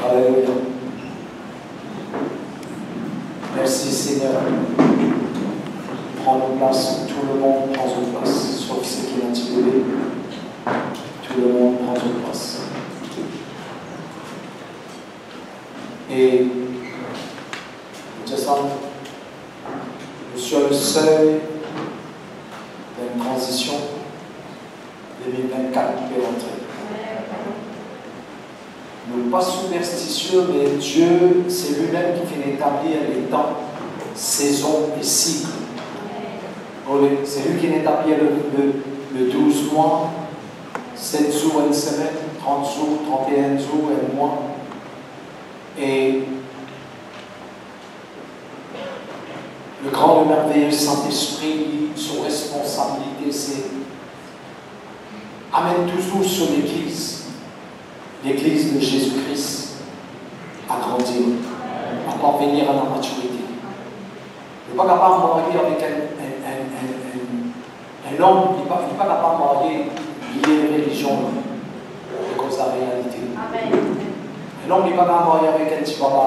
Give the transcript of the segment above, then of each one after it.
Alléluia. Merci Seigneur. Prends nos places, tout le monde prend une place, sauf ceux qui ont titulé. Tout le monde prend une place. Et je sens, nous sommes le seuil d'une transition 2024 qui est rentrée. Nous ne sommes pas superstitieux, mais Dieu, c'est lui-même qui fait établir les temps, saisons et cycles. C'est lui qui établit le 12 mois, 7 jours une semaine, 30 jours, 31 jours et un mois. Et le grand et merveilleux Saint-Esprit, son responsabilité, c'est amène toujours sur l'Église de Jésus-Christ, à grandir, à parvenir à la maturité. Il n'est pas capable de marier avec un homme, il n'est pas capable de marier lié religion, à cause de la réalité. Amen. Un homme n'est pas capable de marier avec un petit papa,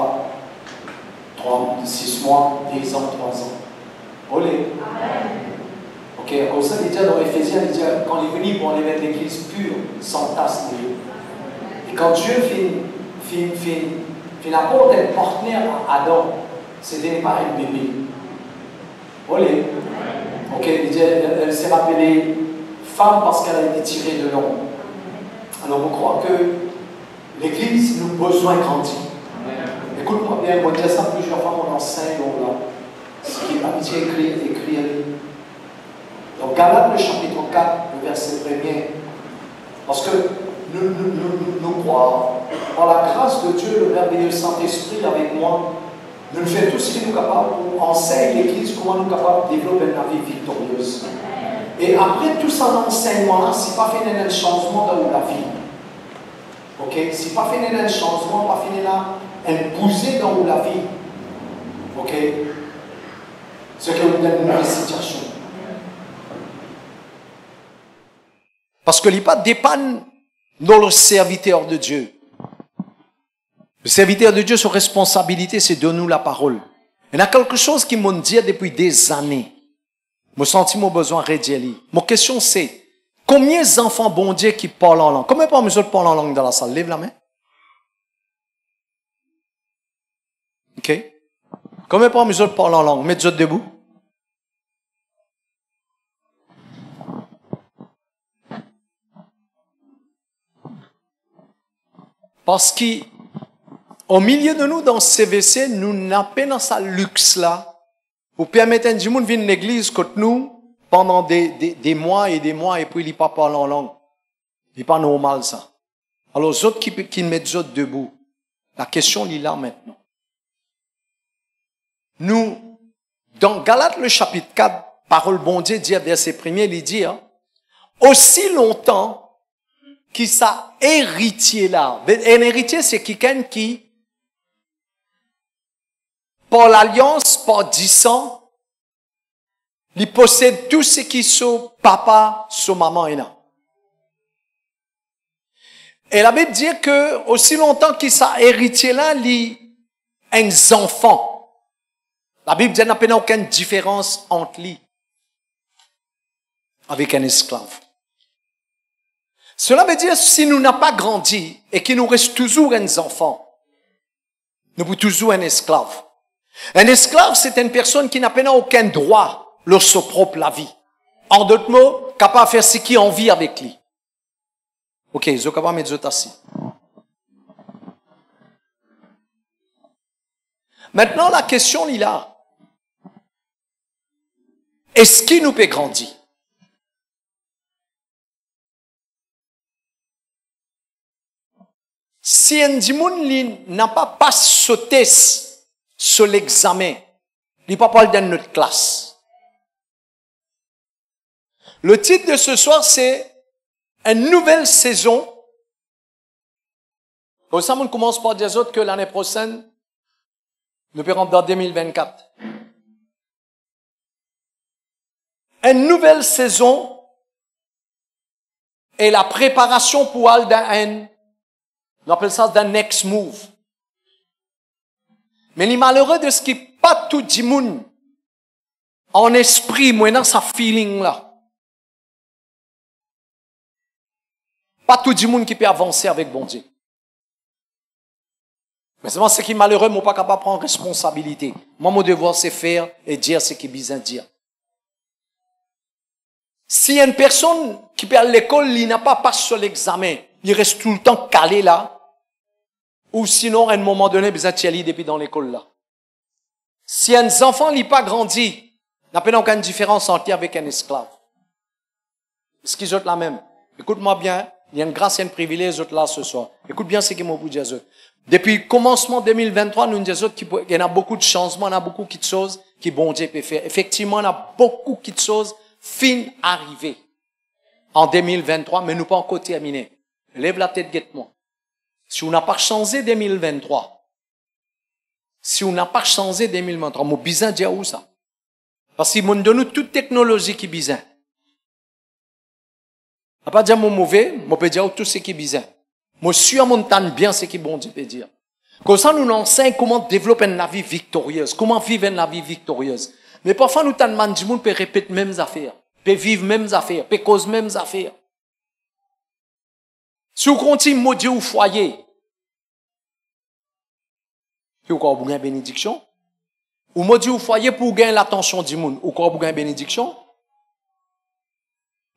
6 mois, 10 ans, 3 ans. Olé. Amen. Ok, à cause de ça, il dit dans Éphésiens, il dit quand il est venu pour enlever l'église pure, sans tasse de Dieu. Et quand Dieu fait apporter un partenaire à Adam, c'était pas un bébé. Olé. Ok, il dit, elle s'est rappelée femme parce qu'elle a été tirée de l'homme. Alors on croit que l'église nous a besoin de grandir. Écoute-moi bien, on dit ça plusieurs fois, on enseigne, ce qui est amitié écrit. Donc Galates le chapitre 4, le verset 1er. Parce que nous croyons, par la grâce de Dieu, le merveilleux Saint-Esprit avec moi, nous faisons tout ce qui nous est capable pour enseigner l'Église comment nous sommes capables de développer une vie victorieuse. Et après tout ça, l'enseignement, si pas fait un changement dans la vie, ok, si pas fait un changement, pas fait un bousée dans la vie, ok, c'est que nous donne une mauvaise situation. Parce que il n'y a pas de dépanne dans le serviteur de Dieu. Le serviteur de Dieu, sa responsabilité, c'est de nous la parole. Il y a quelque chose qui m'ont dit depuis des années. Je sens mon besoin de redire. Ma question c'est, combien d'enfants bon Dieu qui parlent en langue? Combien de personnes parlent en langue dans la salle? Lève la main. Ok? Combien de personnes parlent en langue? Mettez-vous debout. Parce qu'au milieu de nous, dans CVC, nous n'avons pas dans ce luxe-là pour permettre à des gens de venir à l'église contre nous pendant des mois, et puis ils ne parlent pas en langue. Ce n'est pas normal, ça. Alors, les autres qui mettent les autres debout, la question est là maintenant. Nous, dans Galates, le chapitre 4, parole bon Dieu, dit, verset 1er, il dit, aussi longtemps qui ça héritier là. Un héritier, c'est quelqu'un qui, par l'alliance, par 10 ans, il possède tout ce qui son papa, son maman est là. Et la Bible dit que, aussi longtemps qu'il ça héritier là, il un enfant. La Bible dit qu'il n'y a aucune différence entre lui avec un esclave. Cela veut dire, si nous n'avons pas grandi et qu'il nous reste toujours un enfant, nous sommes toujours un esclave. Un esclave, c'est une personne qui n'a pas aucun droit sur sa propre vie. En d'autres mots, capable de faire ce qu'il a envie avec lui. Ok, je vais capable de mettre assis. Maintenant, la question est là. Est-ce qu'il nous peut grandir? Si un dimoun n'a pas sauté sur l'examen, il n'a pas parlé dans notre classe. Le titre de ce soir, c'est une nouvelle saison. Au sein, on commence par dire autres que l'année prochaine, nous verrons dans 2024. Une nouvelle saison et la préparation pour aller dans on appelle ça the next move. Mais les malheureux de ce qui pas tout du monde en esprit, moi, dans sa feeling là. Pas tout le monde qui peut avancer avec bon Dieu. Mais seulement ce qui est malheureux, moi, pas capable de prendre responsabilité. Moi, mon devoir, c'est faire et dire ce qui est besoin de dire. Si une personne qui peut aller à l'école, il n'a pas passé sur l'examen, il reste tout le temps calé là, ou sinon, à un moment donné, il besoin de aller depuis dans l'école là. Si un enfant n'a pas grandi, n'a pas aucune différence entre lui avec un esclave. Est-ce qu'ils ont la même? Écoute-moi bien, il y a une grâce et un privilège autres là ce soir. Écoute bien ce qu'ils m'ont dit. Depuis le commencement 2023, nous disons qu'il y a beaucoup de changements, il y a beaucoup de choses que bon Dieu peut faire. Effectivement, il y a beaucoup de choses fin arrivées en 2023, mais nous pas encore terminé. Lève la tête, guette-moi. Si on n'a pas changé 2023, si on n'a pas changé 2023, mon besoin de dire où ça? Parce qu'il nous donne toute technologie qui est besoin. Je ne pas dire mon mauvais, je peux dire tout ce qui est besoin. Moi, je suis à montagne bien ce qui est bon Dieu peut dire. Comme ça, nous enseignons comment développer une vie victorieuse, comment vivre une vie victorieuse. Mais parfois, nous demandons du monde peut répéter les mêmes affaires, peut vivre les mêmes affaires, peut causer les mêmes affaires. Si vous continuez à maudire au foyer, vous avez une bénédiction. Ou maudire au foyer pour gagner l'attention du monde, vous avez une bénédiction.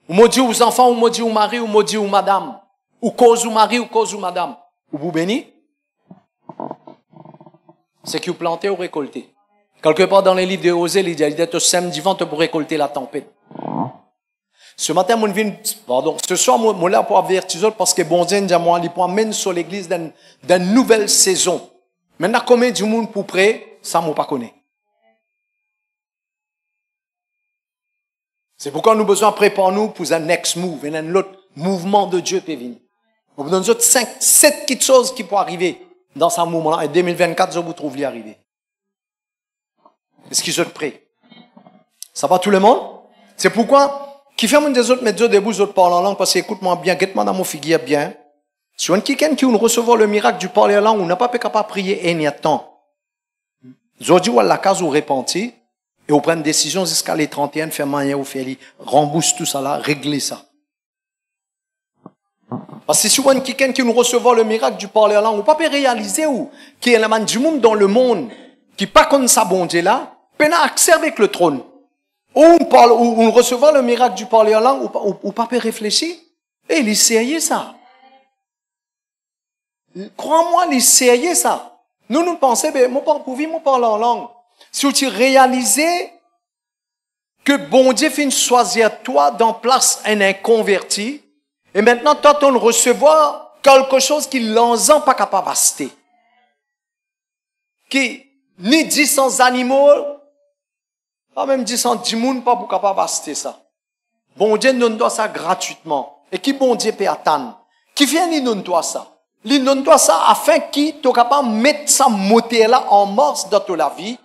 Ou maudire aux enfants, ou maudire au mari, ou maudire aux madame. Ou cause au mari, ou cause au madame. Ou vous bénissez. C'est que vous plantez ou récoltez. Quelque part dans les livres de Osée, il dit, au samedi vent pour récolter la tempête. Ce matin, ce soir, moi là pour avertir parce que bon Dieu, moi, il m'amène sur l'église d'une nouvelle saison. Maintenant, combien du monde pour près, ça, moi, pas connaît. C'est pourquoi nous avons besoin de préparer nous pour un next move, un autre mouvement de Dieu peut venir. Nous avons besoin de 5, 7 petites choses qui peuvent arriver dans ce mouvement-là. Et 2024, je vous trouve y arriver. Est-ce qu'ils sont prêts? Ça va tout le monde? C'est pourquoi, qui fait des autres, mettre debout, les autres parlent en langue, parce que écoute-moi bien, guette-moi dans mon figuier bien. Si on quelqu'un qui recevoir le miracle du parler en langue, on n'a pas capable de prier et n'y a temps. Aujourd'hui, on a la case où repentir, et on prend une décision jusqu'à les 31, faire manière ou faire rembourse tout ça là, régler ça. Parce que si on a quelqu'un qui nous recevoir le miracle du parler en langue, on ne peut pas réaliser où, qu'il y a un du monde dans le monde, qui pas comme ça bon Dieu là, peine à accès avec le trône. Ou on recevoir le miracle du parler en langue, ou pas réfléchir. Et il essayait ça. Crois-moi, il essayait ça. Nous pensons, ben, moi parler en langue. Si tu réalisais que bon Dieu fait choisir toi dans place un inconverti, et maintenant, toi, tu recevoir quelque chose qui l'ensemble pas capable d'acheter. Qui, ni 10 animaux, pas même 10 monde, pas pour capable d'acheter ça. Bon Dieu nous donne ça gratuitement. Et qui bon Dieu peut attendre? Qui vient nous donne toi ça? Il donne toi ça afin qu'il soit capable de mettre ça moteur là en marche dans toute la vie.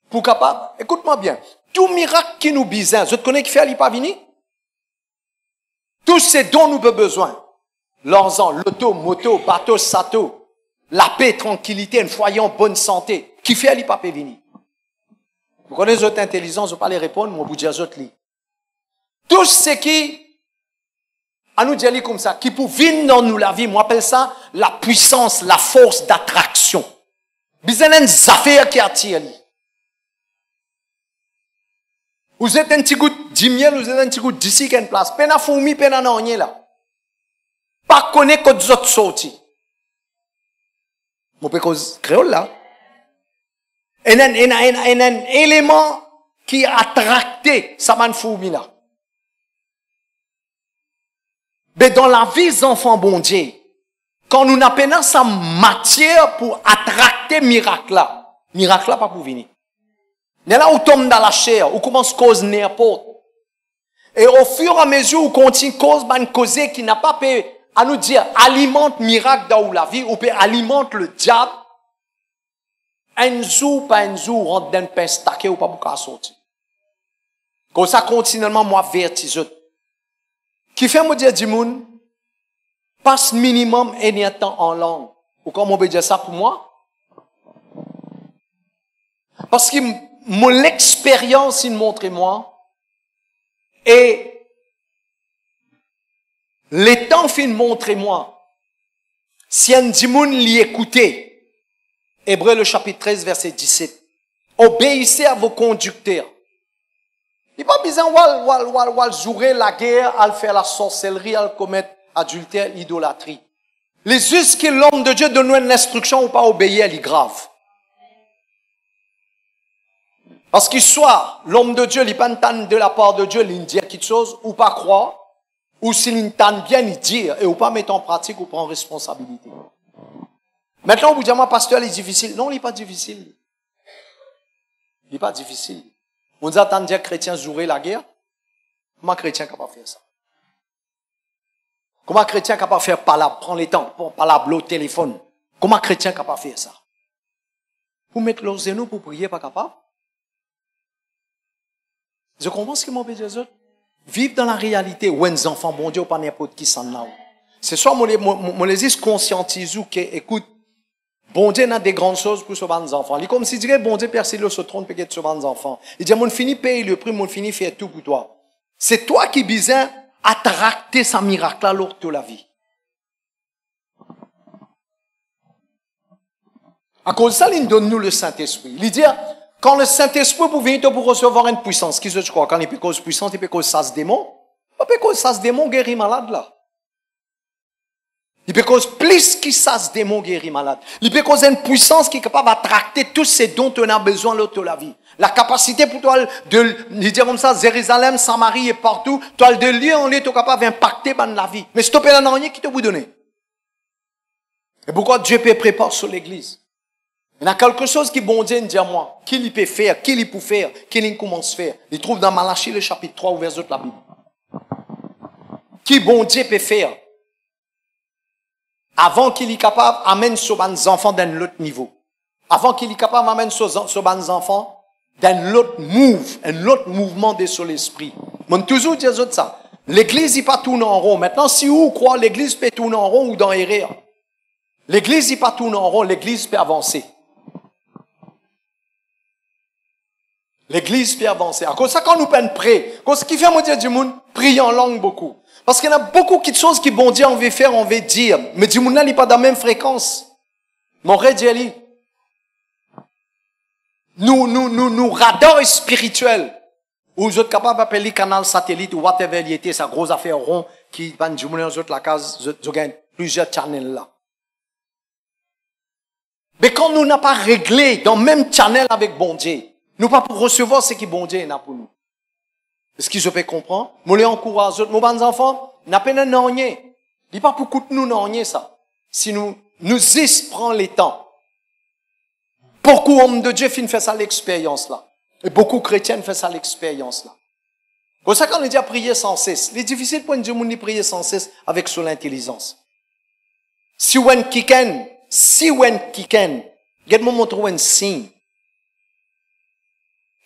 Pour capable, écoute-moi bien, tout miracle qui nous besoin, je te connais qui fait, il pas venir? Tout ce dont nous avons besoin. L'argent, l'auto, moto, bateau, sato, la paix, tranquillité, un foyer en bonne santé. Qui fait, il pas venir? Vous connaissez les autres intelligents, je ne vais pas les répondre, mais vous dire les autres. Tout ce qui, à nous dire comme ça, qui peut venir dans nous la vie, moi appelle ça la puissance, la force d'attraction. Besoin d'une affaire qui attire. Vous êtes un petit goût de miel, vous êtes un petit goût d'ici qu'une place. Peine à fourmi, peine à n'en là. Pas connaître que des autres sortis. Mon pécose créole là. Et un élément qui a attracté sa man fourmi là. Mais dans la vie des enfants bon Dieu, quand nous n'avons sa matière pour attracter miracle là pas pour venir. Mais là où tombe dans la chair, où commence à cause n'importe. Et au fur et à mesure où continue cause une cause qui n'a pas pu, à nous dire, alimente miracle dans la vie, ou peut alimente le diable, un jour, pas un jour, rentre dans un pain stacké ou pas beaucoup sortir. Comme ça, continuellement, moi, vertigeuse. Qui fait me dire du monde, passe minimum un temps en langue. Ou comment on peut dire ça pour moi? Parce que l'expérience, il montre moi, et les temps, il montre moi, si un dimoun l'y écoutait, Hébreux le chapitre 13, verset 17, obéissez à vos conducteurs. Il n'y a pas besoin de jouer la guerre, à faire la sorcellerie, à commettre adultère, idolâtrie. Les juste que l'homme de Dieu donne une instruction ou pas obéir, elle est grave. Parce que soit l'homme de Dieu, il n'est pas de la part de Dieu, il dit quelque chose, ou pas croire, ou s'il entend bien, il dit, et ou pas mettre en pratique, ou prendre responsabilité. Maintenant, vous dites, moi, pasteur, il est difficile. Non, il n'est pas difficile. Il n'est pas difficile. On nous attend dire chrétien jouer la guerre. Comment un chrétien est capable de faire ça? Comment un chrétien est capable de faire palabre, prendre le temps pour palabre au téléphone? Comment un chrétien est capable de faire ça? Pour mettre leurs genoux pour prier, pas capable? Je comprends ce que mon Père Jésus. Vivre dans la réalité où les enfants, bon Dieu, ou pas n'importe qui s'en a. C'est soit mon les conscientise ou que, écoute, bon Dieu a des grandes choses pour sauver nos enfants. Il est comme si dirait, bon Dieu, percé le trône peut-être sauver nos enfants. Il dit, mon fini paye le prix, mon fini fait tout pour toi. C'est toi qui besoin attracter sa miracle à l'autre de la vie. À cause de ça, il donne nous le Saint-Esprit. Il dit, quand le Saint-Esprit pour venir pour recevoir une puissance, qui je crois, quand il peut cause puissance, il peut cause ça se démon. Il peut cause ça se démon guérir malade là. Il peut cause plus que ça se démon guérir malade. Il peut causer une puissance qui est capable d'attracter tous ces dont on a besoin l'autre de la vie. La capacité pour toi de dire comme ça, Jérusalem, Samarie et partout, toi de lieu en lieu, tu es capable d'impacter dans la vie. Mais si tu n'as rien qui te vous donner. Et pourquoi Dieu peut préparer sur l'église? Il y a quelque chose qui bon Dieu dit à moi. Qu'il peut faire, qu'il peut faire, qu'il commence à faire. Il trouve dans Malachie le chapitre 3 ou verset de la Bible. Qui bon Dieu peut faire avant qu'il est capable d'amener sur les enfants d'un autre niveau. Avant qu'il est capable d'amener sur les enfants d'un autre move, un autre mouvement de sur l'esprit. Moi, toujours dire ça. L'église n'est pas tourner en rond. Maintenant, si vous croyez l'église peut tourner en rond ou dans l'erreur. L'église n'est pas tourner en rond, l'église peut avancer. L'église peut avancer. À cause de ça, quand nous peine prêt, ce qui fait, moi, dire du monde, prier en langue beaucoup. Parce qu'il y a beaucoup de choses qui bon Dieu on veut faire, on veut dire. Mais du monde là, il n'est pas dans la même fréquence. Mon ré Dieu, nous, radars spirituels. Ou vous êtes capable d'appeler canal satellite ou whatever il était, sa grosse affaire rond, qui va du monde dans la case, je gagne plusieurs channels là. Mais quand nous n'avons pas réglé dans le même channel avec bon Dieu, nous pas pour recevoir ce que bon Dieu a pour nous. Est-ce que je peux comprendre? Moi, les encourage, mes bons enfants, n'a pas un rien. Dis pas pour que nous n'ayons ça. Si nous prenons les temps. Beaucoup d'hommes de Dieu fait ça l'expérience là. Et beaucoup de chrétiens font ça l'expérience là. Pour ça, quand on dit à prier sans cesse, il est difficile pour un Dieu de prier sans cesse avec son intelligence. Si on kicken, regarde-moi montrer un signe.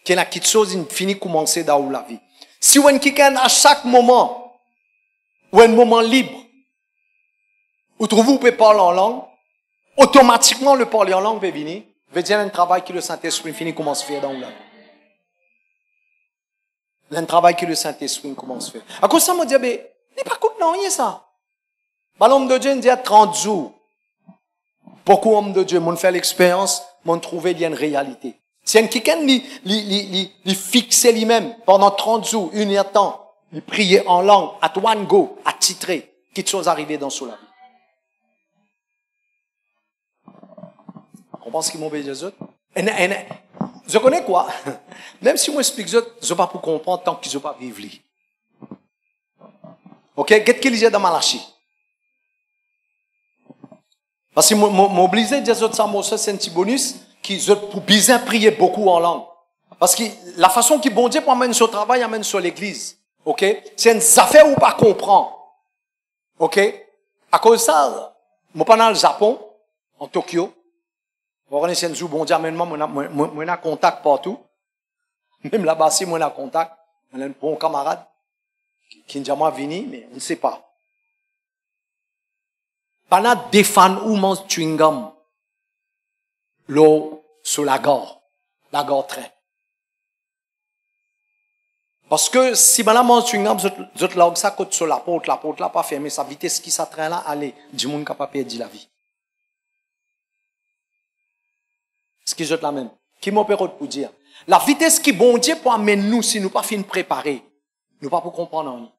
Qu'il y a quelque chose qui finit de commencer dans la vie. Si on kicken à chaque moment, ou un moment libre, où trouvez-vous pouvez parler en langue, automatiquement le parler en langue va venir, veut dire un travail que le Saint-Esprit finit commence à faire dans la vie. Un travail que le Saint-Esprit commence à faire. À cause de ça, moi, je dis, il n'est pas coûte non, rien ça. L'homme de Dieu, il dit à 30 jours. Beaucoup d'hommes de Dieu m'ont fait l'expérience, m'ont trouvé qu'il y a une réalité. Si un quelqu'un il fixait lui-même pendant 30 jours, une heure de temps, il priait en langue, à one go, à titrer, quelque chose arrivait dans son vie. On pense qu'ils m'ont obéi Jésus. Je connais quoi? Même si moi explique ça, je ne vais pas pour comprendre tant qu'ils ne pas vivre. Ok? Qu'est-ce qu'il y a dans Malachie? Parce que m'obliger à dire ça, c'est un petit bonus qui pour bien prier beaucoup en langue. Parce que la façon que bon Dieu amène sur le travail, amène sur l'église. Ok? C'est une affaire où pas comprendre. Ok? À cause de ça, moi pendant le Japon, en Tokyo, on connaît un jour, bon Dieu amène moi, on a contact partout. Même là-bas, si on a contact, on a un bon camarade qui nous dit moi venir, mais on ne sait pas. Pendant des fans où mange chewing gum, l'eau sur la gorge. la gare train. Parce que si madame mange une gamme, zot log ça côté sur la porte là pas fermée, sa vitesse qui ça train là, allez, du monde capable perdre la vie. Ce qui jette la même. Qui m'opère pour dire. La vitesse qui bon Dieu pour amener nous si nous pas fin préparer, nous pas pour comprendre rien.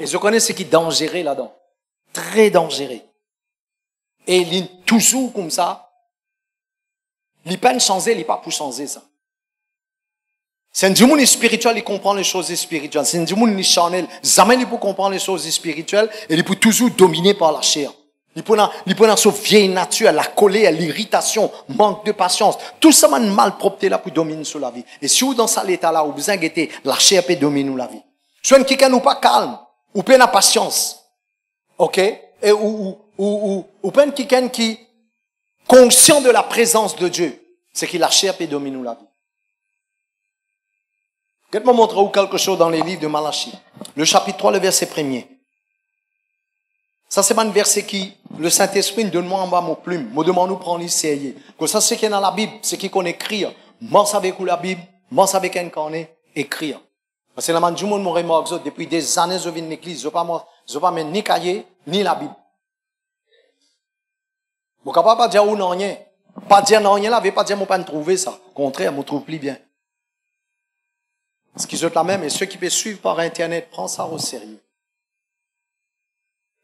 Et je connais ce qui est dangereux là-dedans. Très dangereux. Et il est toujours comme ça. Il peine changer, il pas pour changer ça. C'est un monde spirituel, il comprend les choses spirituelles. C'est un monde charnel, jamais il peut comprendre les choses spirituelles et il peut toujours dominer par la chair. Il peut dans sa vieille nature, la colère, l'irritation, manque de patience. Tout ça man malpropreté là pour dominer sur la vie. Et si vous dans cet état là, vous besoin de la chair peut dominer la vie. Soit quelqu'un nous pas calme, ou pas la patience. OK? Et ou pas quelqu'un qui conscient de la présence de Dieu, c'est que la chair peut dominer la vie. Je vais vous montrer quelque chose dans les livres de Malachie. Le chapitre 3, le verset 1er. Ça, c'est un verset qui, le Saint-Esprit, donne-moi en bas mon plume. Me demande nous prendre sérieux. Que ça, c'est qui est dans la Bible, c'est qui qu'on écrit. Moi, avec la Bible, moi, avec un cornet, écrire. Parce que la man du monde m'aurait marqué depuis des années, je viens de l'église, je ne pas mettre ni cahier, ni la Bible. Vous ne pouvez pas dire où non rien. Pas dire non rien là, veut pas dire, moi, pas trouver ça. Au contraire, je trouve plus bien. Ce qui est la même, et ceux qui peuvent suivre par Internet, prends ça au sérieux.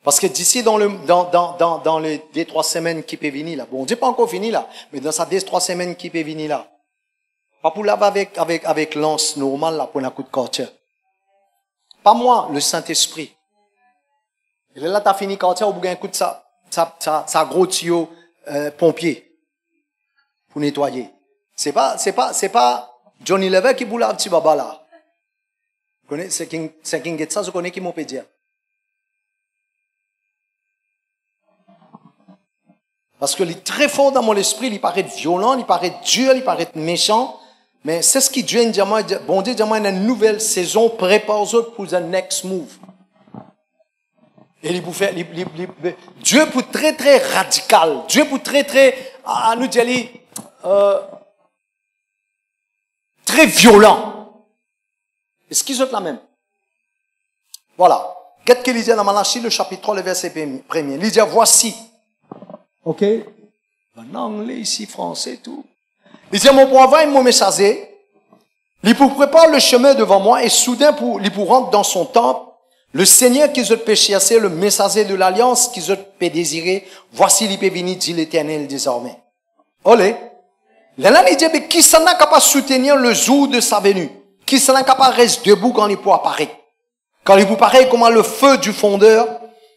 Parce que d'ici dans les 2-3 semaines qui peuvent venir là, bon, on dit pas encore fini là, mais dans ces 2-3 semaines qui peuvent venir là, pas pour laver avec lance normale là, pour un coup de quartier. Pas moi, le Saint-Esprit. Et là, t'as fini quartier, au bout d'un coup de ça gros tuyau, pompier. Pour nettoyer. C'est pas Johnny Lever qui boule un petit baba là. Vous connaissez, c'est qui ça, je connais qui m'ont peut dire. Parce que il est très fort dans mon esprit, il paraît violent, il paraît dur, il paraît méchant. Mais c'est ce qui Dieu dit, bon Dieu dit, une nouvelle saison, prépare-vous pour un next move. Et il peut faire, Dieu pour très très radical, Dieu pour très très, à nous dire, très violent. Est-ce qu'ils ont la même? Voilà. Qu'est-ce qu'il dit dans Malachie, le chapitre 3, le verset 1er? Il dit, voici. OK? En anglais, ici, français, tout. Il dit, mon prophète, mon messager, il pour préparer le chemin devant moi et soudain il pour rentrer dans son temple. Le Seigneur qui peut chasser, le messager de l'alliance qui peut désirer, voici il peut venir, dit l'Éternel désormais. Olé. Là, il dit, mais qui s'en a capable de soutenir le jour de sa venue? Qui s'en a capable de rester debout quand il peut apparaître? Quand il peut apparaître comme le feu du fondeur,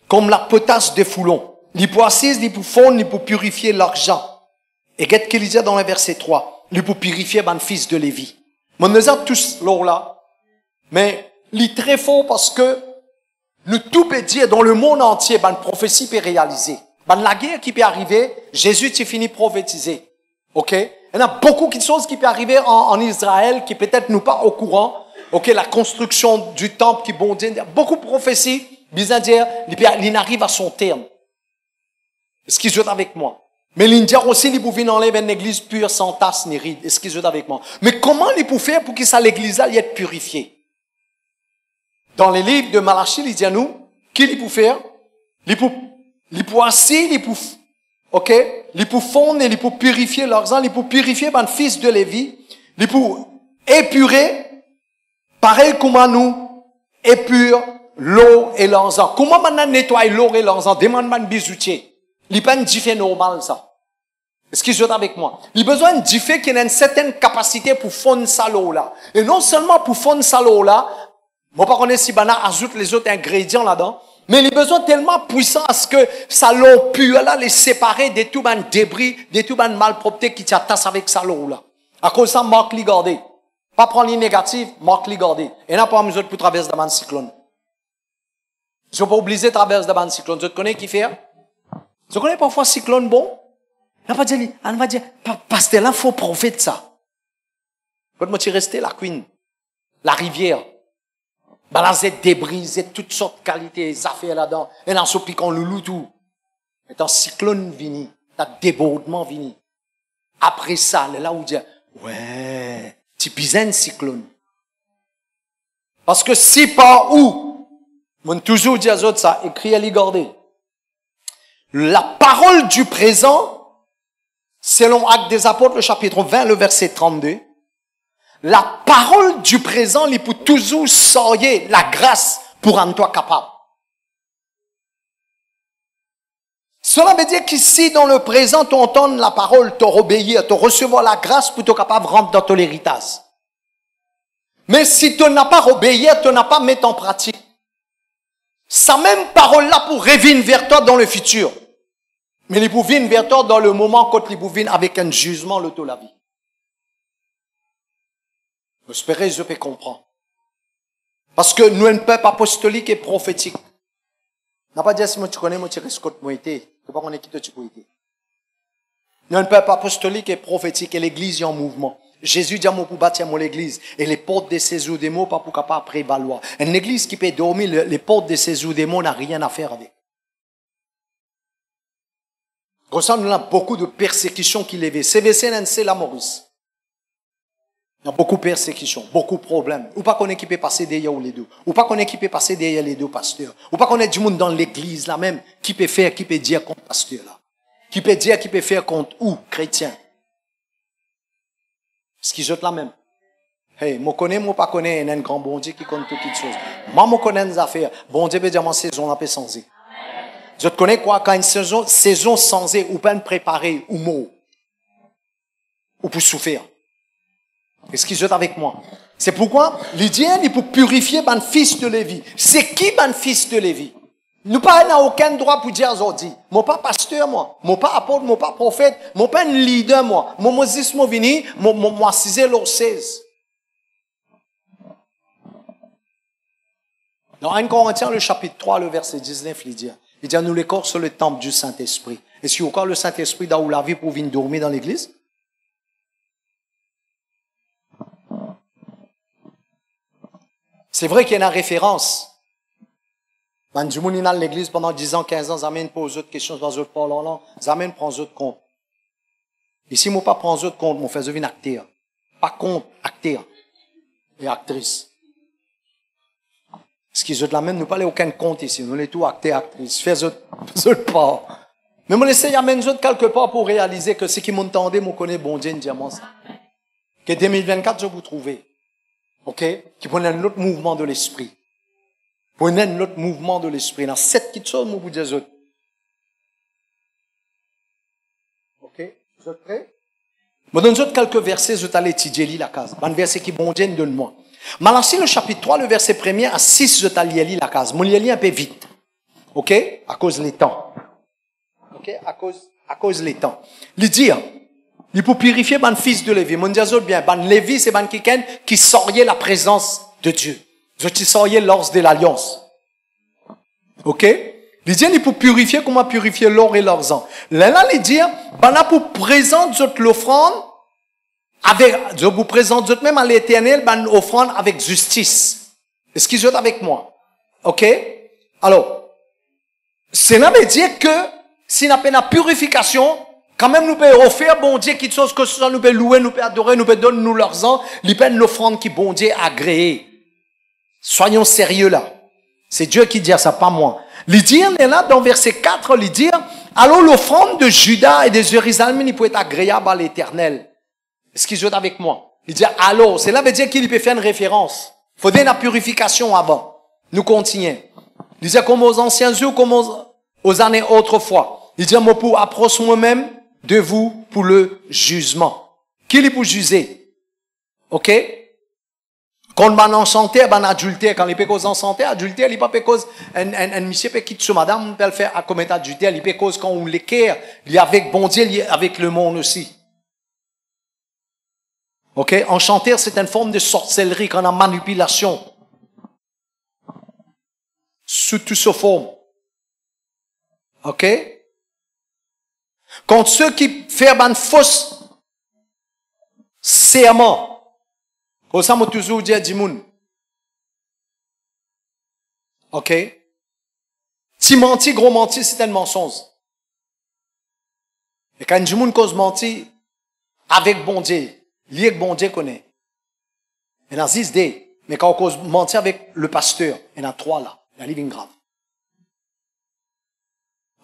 comme la potasse des foulons. Il peut assise, il peut fondre, il peut purifier l'argent. Et qu'est-ce qu'il dit dans le verset 3? Il peut purifier mon fils de Lévi. Mon nous a tous là. Mais, il est très fort parce que nous tout peut dire dans le monde entier, une prophétie peut réaliser. La guerre qui peut arriver, Jésus tu fini prophétiser. OK? Il y a beaucoup de choses qui peuvent arriver en Israël qui peut-être nous pas au courant. OK? La construction du temple qui bon Dieu. Il y a beaucoup de prophéties, bizarre dire, il arrive à son terme. Est-ce qu'ils sont avec moi? Mais l'Indien aussi, il pouvait enlever une église pure, sans tasse ni ride. Est-ce qu'ils sont avec moi? Mais comment il peut faire pour que ça l'église-là y être purifiée? Dans les livres de Malachie, il dit à nous, qui il peut faire? Il peut assis, il peut, OK? Il peut fondre, il peut purifier l'argent, il peut purifier mon fils de Lévi, il peut épurer, pareil comment nous épure l'eau et l'argent. Comment maintenant nettoyer l'eau et l'argent? Demande-moi un bijoutier. Il n'y a pas un diffé normal, ça. Est-ce qu'ils sont avec moi? Il y a besoin d'un diffé qui a une certaine capacité pour fondre ça l'eau-là. Et non seulement pour fondre ça l'eau-là, moi, pas connaître si Bana ajoute les autres ingrédients là-dedans, mais il y a besoin tellement puissant à ce que ça l'eau pure-là, les séparer de tout ban débris, de tout ban malpropreté qui t'attache avec ça l'eau-là. À cause de ça, marque les garder. Pas prendre les négatifs, marque les garder. Et n'a pas besoin de traverser de ban cyclone. Ils sont pas obligés de traverser de ban cyclone. Tu connais qui fait? Tu connais parfois cyclone bon? On va dire, pasteur là, faut profiter de ça. Quand moi, tu restes la queen, la rivière, balancer débris, toutes sortes de qualités, des affaires là-dedans, et en s'appliquant le loup tout. Et un cyclone vini, un débordement vini. Après ça, là où dire, ouais, tu pises un cyclone. Parce que si par où, on toujours dit à autres ça, écrit à l'égardé. La parole du présent, selon Actes des Apôtres, le chapitre 20, le verset 32, la parole du présent, il peut toujours sortir la grâce pour en toi capable. Cela veut dire qu'ici, dans le présent, tu entends la parole, tu obéir, tu recevoir la grâce pour être capable de rentrer dans ton héritage. Mais si tu n'as pas obéi, tu n'as pas mis en pratique. Sa même parole-là pour revenir vers toi dans le futur. Mais il peut venir vers toi dans le moment quand il peut venir avec un jugement, le tout la vie. J'espère que je peux comprendre. Parce que nous, un peuple apostolique et prophétique. N'a pas dit si moi tu connais, moi tu risques de moi été. Tu pas qu'on est qui tu peux été. Nous, un peuple apostolique et prophétique et l'église est en mouvement. Jésus dit à moi pour bâtir l'église et les portes de ces des mots pas pour capable prévaloir. Une église qui peut dormir, les portes de ces des mots n'a rien à faire avec. Comme ça, nous avons beaucoup de persécutions qui lèvent. CVC, c'est la Maurice. Il y a beaucoup de persécutions, beaucoup de problèmes. Ou pas qu'on est qui peut passer derrière les deux. Ou pas qu'on est qui peut passer derrière les deux pasteurs. Ou pas qu'on est du monde dans l'église là même qui peut faire, qui peut dire contre pasteur là. Qui peut dire, qui peut faire contre ou chrétien. Ce qui jette la même. Hey, moi connais, moi pas connais, il y a un grand bon Dieu qui connaît toutes les choses. Moi connais des affaires. Bon Dieu peut dire, ma saison n'a pas changé. Je te connais quoi, quand une saison changée, ou pas préparée, ou mot. Ou pour souffrir. Qu'est-ce qui jette avec moi? C'est pourquoi, l'idéal, il peut purifier ban fils de Lévi. C'est qui ban fils de Lévi? Nous pas n'a aucun droit pour dire aujourd'hui. Moi pas pasteur, moi. Moi pas apôtre, moi pas prophète. Moi pas un leader, moi. Moi Moses, moi vini, moi 6 l'or 16. Dans 1 Corinthiens, le chapitre 3, le verset 19, il dit, nous les corps sur le temple du Saint-Esprit. Est-ce qu'il y a encore le Saint-Esprit dans où la vie pour venir dormir dans l'église? C'est vrai qu'il y a une référence. Quand du monde est dans l'église pendant 10 ans, 15 ans, j'amène pose autres questions, j'amène parler là, j'amène prendre autres compte. Ici, moi pas prendre autres compte, moi fais devenir acteur. Pas compte, acteur. Et actrice. Ce qui je l'amène, nous pas aucun compte ici, nous les tous acteurs, actrices. Fais autres pas. Mais moi laissez amène autres quelque part pour réaliser que ce qui m'entendait, moi connaît bon Dieu, diamant ça. Que 2024, je vous trouver. OK? Qui prennent un autre mouvement de l'esprit. Prenez un autre mouvement de l'esprit. Dans cette petite chose, moi vous dis autres. OK? Vous êtes prêts? Je donne autres quelques versets, je t'allais étudier la case. Un verset qui bon Dieu donne-moi. Malachi, le chapitre 3, le verset 1er à 6, je t'allais lire la case. Mon lit un peu vite. OK? À cause des temps. OK? À cause des temps. Il dit, il peut purifier ban fils de Lévi. Mon Dieu, bien, ban Lévi, c'est ban quelqu'un qui sortait la présence de Dieu. Je te sortais l'or de l'alliance. OK? Il dit, il peut purifier comment purifier l'or et l'argent. Là, il dit, ban là pour présenter l'offrande avec, je vous présente même à l'éternel, ban offrande avec justice. Est-ce qu'ils sont avec moi? OK? Alors, cela veut dire que, si nous avons la purification, quand même nous pouvons offrir, bon Dieu, quelque chose que ça nous peut louer, nous pouvons adorer, nous pouvons donner nous l'argent, nous pouvons l'offrande qui bon Dieu a agréé. Soyons sérieux là. C'est Dieu qui dit ça, pas moi. Il dit, là, dans verset 4, il dit, alors l'offrande de Juda et de Jérusalem, il peut être agréable à l'éternel. Est-ce qu'ils sont avec moi? Il dit, alors, cela veut dire qu'il peut faire une référence. Il faut donner la purification avant. Nous continuons. Il dit, comme aux anciens jours, comme aux années autrefois. Il dit, moi, pour approche moi-même de vous pour le jugement. Qui est pour juger? OK? Quand on enchanté, on adultère. Quand il peut cause enchanté, adultère, il peut pas cause un monsieur peut quitter sur madame, peut le faire à commettre adultère, il peut cause quand on l'équerre, il est avec bon Dieu, il est avec le monde aussi. OK? Enchanter, c'est une forme de sorcellerie, quand on a manipulation. Sous toute sa forme. OK? Quand ceux qui font un fausse serment, comme ça, moi, toujours dit à Dimoun. OK? Si menti, gros menti, c'est un mensonge. Et quand Dimoun cause menti, avec bon Dieu. Lié avec bon Dieu connaît. Il y en a 10 dés. Mais quand on cause mentir avec le pasteur, il y en a 3 là. Il y a living grave.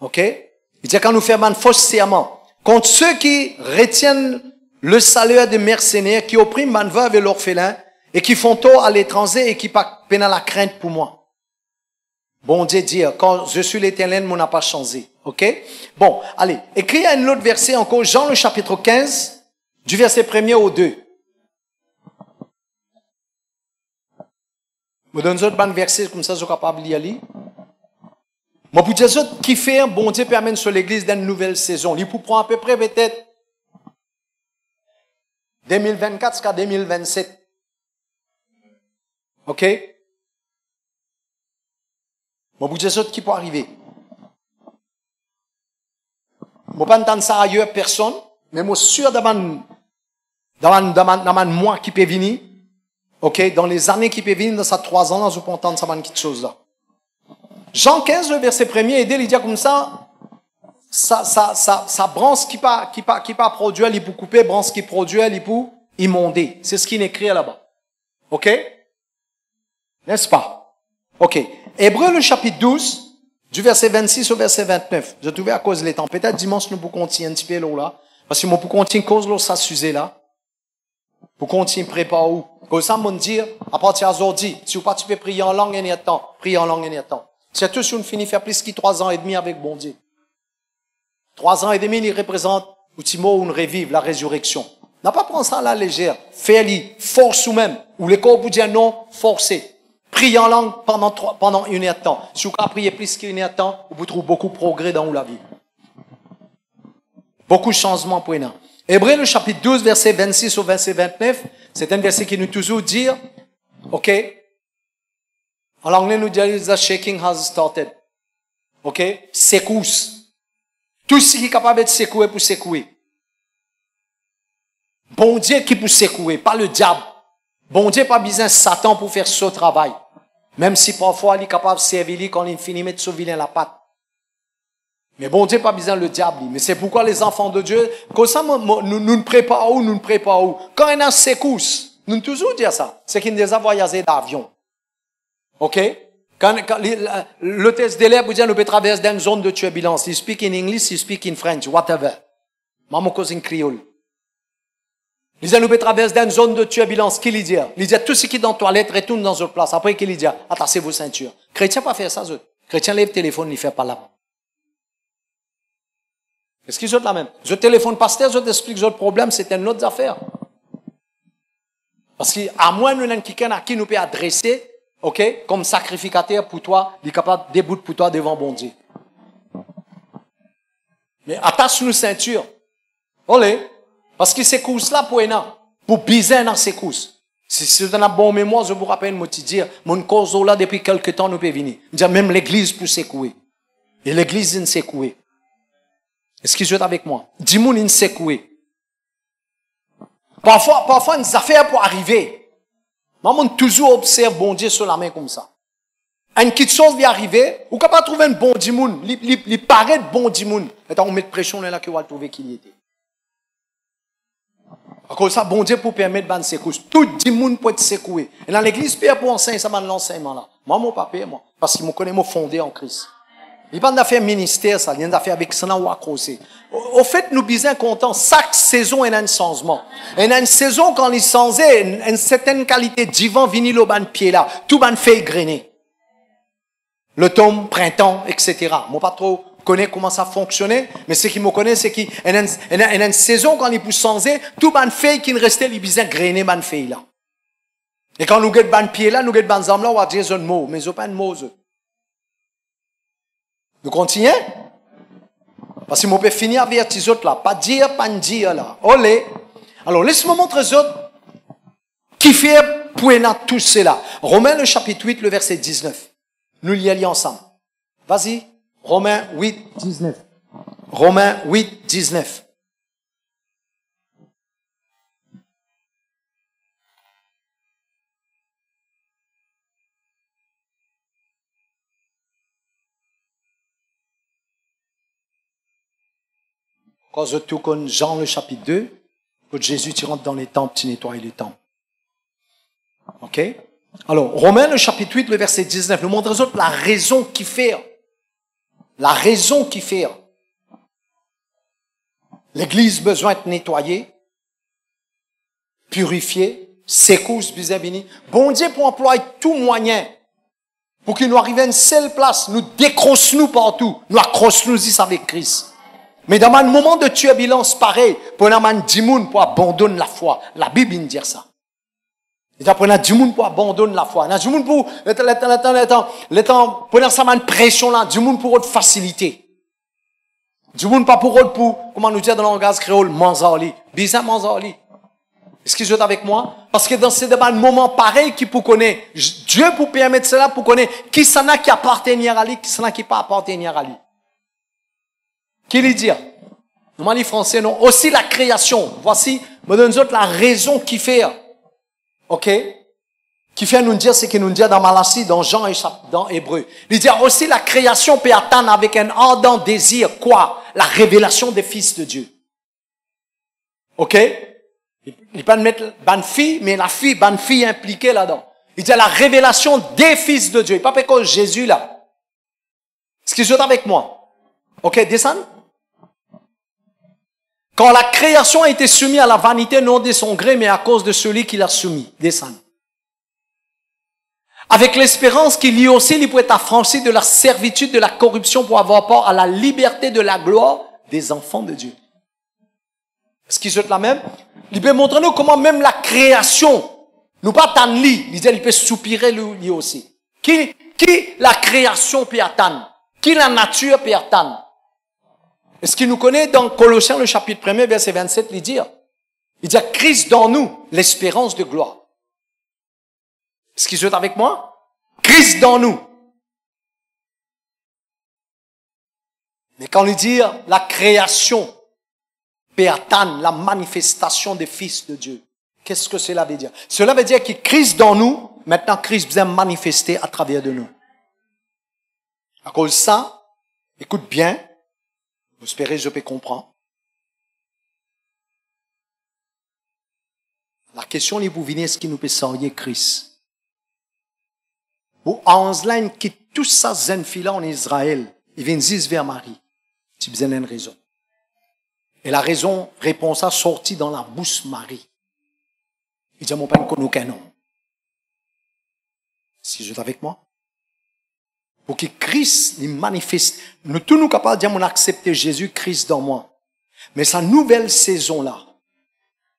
Ok? Il dit quand nous faisons un faux serment contre ceux qui retiennent le salaire des mercenaires, qui oppriment man veuve et l'orphelin, et qui font tort à l'étranger et qui peine à la crainte pour moi. Bon Dieu dit, quand je suis l'Éternel, mon n'a pas changé. Ok? Bon, allez, écris un autre verset encore, Jean le chapitre 15, du verset 1er au 2. Je donne un autre verset, comme ça, je suis capable de lire. Moi, pour dire ça, qui fait, bon Dieu permet sur l'église d'une nouvelle saison. Il pour prendre à peu près peut-être 2024 jusqu'à 2027. Ok? Moi, pour dire ça, qui peut arriver. Moi, pas entendre ça ailleurs, personne, mais moi, sûr dans mois qui peut venir, ok, dans les années qui peuvent venir, dans ces 3 ans, là, je peux entendre ça, quelque chose là. Jean 15, le verset 1er, il dit comme ça, branche qui pas produit, il peut couper, branche qui produit, il peut immonder. C'est ce qu'il écrit là-bas. Ok? N'est-ce pas? Ok. Hébreu, le chapitre 12, du verset 26 au verset 29. Je trouvais à cause des temps. Peut-être dimanche, nous pouvons continuer un petit peu là. Parce que moi, pour continuer cause là, ça sujet là. Pour continuer préparer où? Comme ça, mon dire, à partir d'aujourd'hui, si vous participez prier en langue, il y a temps. Prier en langue, il y a temps. C'est tout si on finit faire plus que 3 ans et demi avec bon Dieu. 3 ans et demi, il représente, ultimo, une revive, la résurrection. N'a pas pris ça à la légère. Fais-le, force ou même. Ou les corps vous dire non, forcez. Priez en langue pendant 1 heure de temps. Si vous priez plus qu'1 heure de temps, vous trouvez beaucoup de progrès dans la vie. Beaucoup de changements pour nous. Hébreu, le chapitre 12, verset 26 au verset 29, c'est un verset qui nous toujours dit, ok, en anglais nous dit, the shaking has started. Ok, secousse. Tout ce qui est capable de secouer pour secouer. Bon Dieu qui peut secouer, pas le diable. Bon Dieu pas besoin de Satan pour faire ce travail. Même si parfois il est capable de servir quand il finit de mettre ce vilain la patte. Mais bon Dieu pas besoin le diable. Mais c'est pourquoi les enfants de Dieu, comme ça, nous ne préparons, nous ne préparons. Quand il y a une secousse, nous toujours dire ça. C'est qu'il nous a voyagé d'avion. Ok? Quand le test d'élève vous dit, nous peut traverser dans une zone de turbulence. Il speak in English, il speak in French, whatever. Maman cause en créole. Il dit, nous peut traverser dans une zone de turbulence. Qui lui dit? Il dit, tout ce qui est dans la toilette retourne dans une place. Après, qu'il lui dit, attachez vos ceintures. Chrétien pas faire ça, eux. Chrétien lève le téléphone, il fait pas là. Est-ce qu'ils ont la même? Je téléphone pasteur, je t'explique le problème, c'est une autre affaire. Parce qu'à moins nous n'avons quelqu'un à qui nous peut adresser, ok, comme sacrificateur pour toi, il est capable de débouter pour toi devant bon Dieu. Mais attache nos ceintures. Olé. Parce que ces courses-là, pour biser dans ces courses. Si vous avez une bonne mémoire, je vous rappelle, moi, te dire, mon cause là, depuis quelque temps, nous peut venir. Même l'église peut secouer. Et l'église, il secouer. Est-ce que vous êtes avec moi? Dis-moi, il secouer. Parfois, une affaire pour arriver. Maman, toujours observe bon Dieu sur la main comme ça. Une petite chose vient arriver, ou capable trouver un bon dimoun, il paraît bon dimoun. Et on met de pression là, que vous allez trouver qui il était. Comme ça, bon Dieu pour permettre de secouer. Tout le monde peut être secoué. Et dans l'église, Pierre pour enseigner ça dans l'enseignement là. Moi, mon papa, moi. Parce qu'il me connaît, moi, fondé en Christ. Il n'y a pas d'affaire ministère, ça. Il y a d'affaire avec ça, ou accroché. Au fait, nous sommes contents. Chaque saison, il y a un changement. Il y a une saison, quand il change, une certaine qualité divin vinyle au ban pied là. Tout ban fait grainer. L'automne, printemps, etc. Moi, pas trop connais comment ça fonctionnait, mais ce qui me connaît, c'est qu'il y a une saison, quand il peut changer, tout ban fait qui ne restait, il besoin grainer ban fait là. Et quand nous guettons ban pied là, nous guettons ban zam là, on va dire un mot, mais ils n'ont pas un mot. Nous continuons? Parce que je peux finir avec les autres là. Pas dire, pas dire là. Olé. Alors, laisse-moi montrer les autres. Qui fait pour tout cela? Romains le chapitre 8, le verset 19. Nous l'y allions ensemble. Vas-y. Romains 8, 19. Romains 8, 19. Quand je tout connais Jean le chapitre 2, Quand Jésus, tu rentres dans les temples, tu nettoies les temples. Ok? Alors, Romains, le chapitre 8, le verset 19, nous montre aux autres la raison qui fait. La raison qui fait. L'église besoin d'être nettoyée, purifiée, secousse, bisabini. Bon Dieu pour employer tout moyen pour qu'il nous arrive à une seule place, nous décroche-nous partout, nous accroche-nous ici avec Christ. Mais dans un moment de turbulence pareil, pour un dimoun pour abandonner la foi. La Bible nous dit ça. Et après, on a du monde pour abandonner la foi. On a du monde pour, pour ça, une pression là, du monde pour autre facilité. Du monde pas pour autre pour, comment nous dire dans le langage créole, manzali. Bizarre manzali. Est-ce que vous êtes avec moi? Parce que dans ces débats, un moment pareil qui pour connaître, Dieu pour permettre cela, pour connaître qui s'en a qui appartient à lui, qui s'en a qui pas appartenir à lui. Qui lui dit? Nous, les Français, non. Aussi la création. Voici, me donne autres la raison qui fait. Ok? Qui fait nous dire ce que nous dit dans Malachie, dans Jean et dans Hébreu. Il dit aussi la création peut attendre avec un ardent désir, quoi? La révélation des fils de Dieu. Ok? Il peut mettre bonne fille, mais la fille, bonne fille impliquée là-dedans. Il dit la révélation des fils de Dieu. Il pas que Jésus là. Est-ce que vous êtes avec moi? Ok, descends. Quand la création a été soumise à la vanité, non de son gré, mais à cause de celui qui l'a soumis. Descends. Avec l'espérance qu'il lui aussi, il peut être affranchi de la servitude, de la corruption pour avoir part à la liberté de la gloire des enfants de Dieu. Est-ce qu'ils sont la même? Il peut montrer nous comment même la création, nous pas attendre lui, il peut soupirer lui aussi. Qui la création peut attendre? Qui la nature peut attendre? Est-ce qu'il nous connaît dans Colossiens, le chapitre 1, verset 27, il dit Christ dans nous, l'espérance de gloire. Est-ce qu'ils sont avec moi? Christ dans nous. Mais quand il dit la création peut attendre la manifestation des fils de Dieu, qu'est-ce que cela veut dire? Cela veut dire que Christ dans nous, maintenant Christ vient manifester à travers de nous. À cause de ça, écoute bien, j'espère que je peux comprendre. La question est pour venir, est-ce qu'il nous peut sortir Christ? Ou Ansline qui tout ça zen fila en Israël, il vient dire vers Marie. Tu besoin d'une raison. Et la raison, réponse a sorti dans la bouche Marie. Il dit, mon père ne connaît aucun nom. Si vous êtes avec moi? Pour que Christ il manifeste, nous tous nous capables de dire, on accepte Jésus Christ dans moi. Mais sa nouvelle saison là,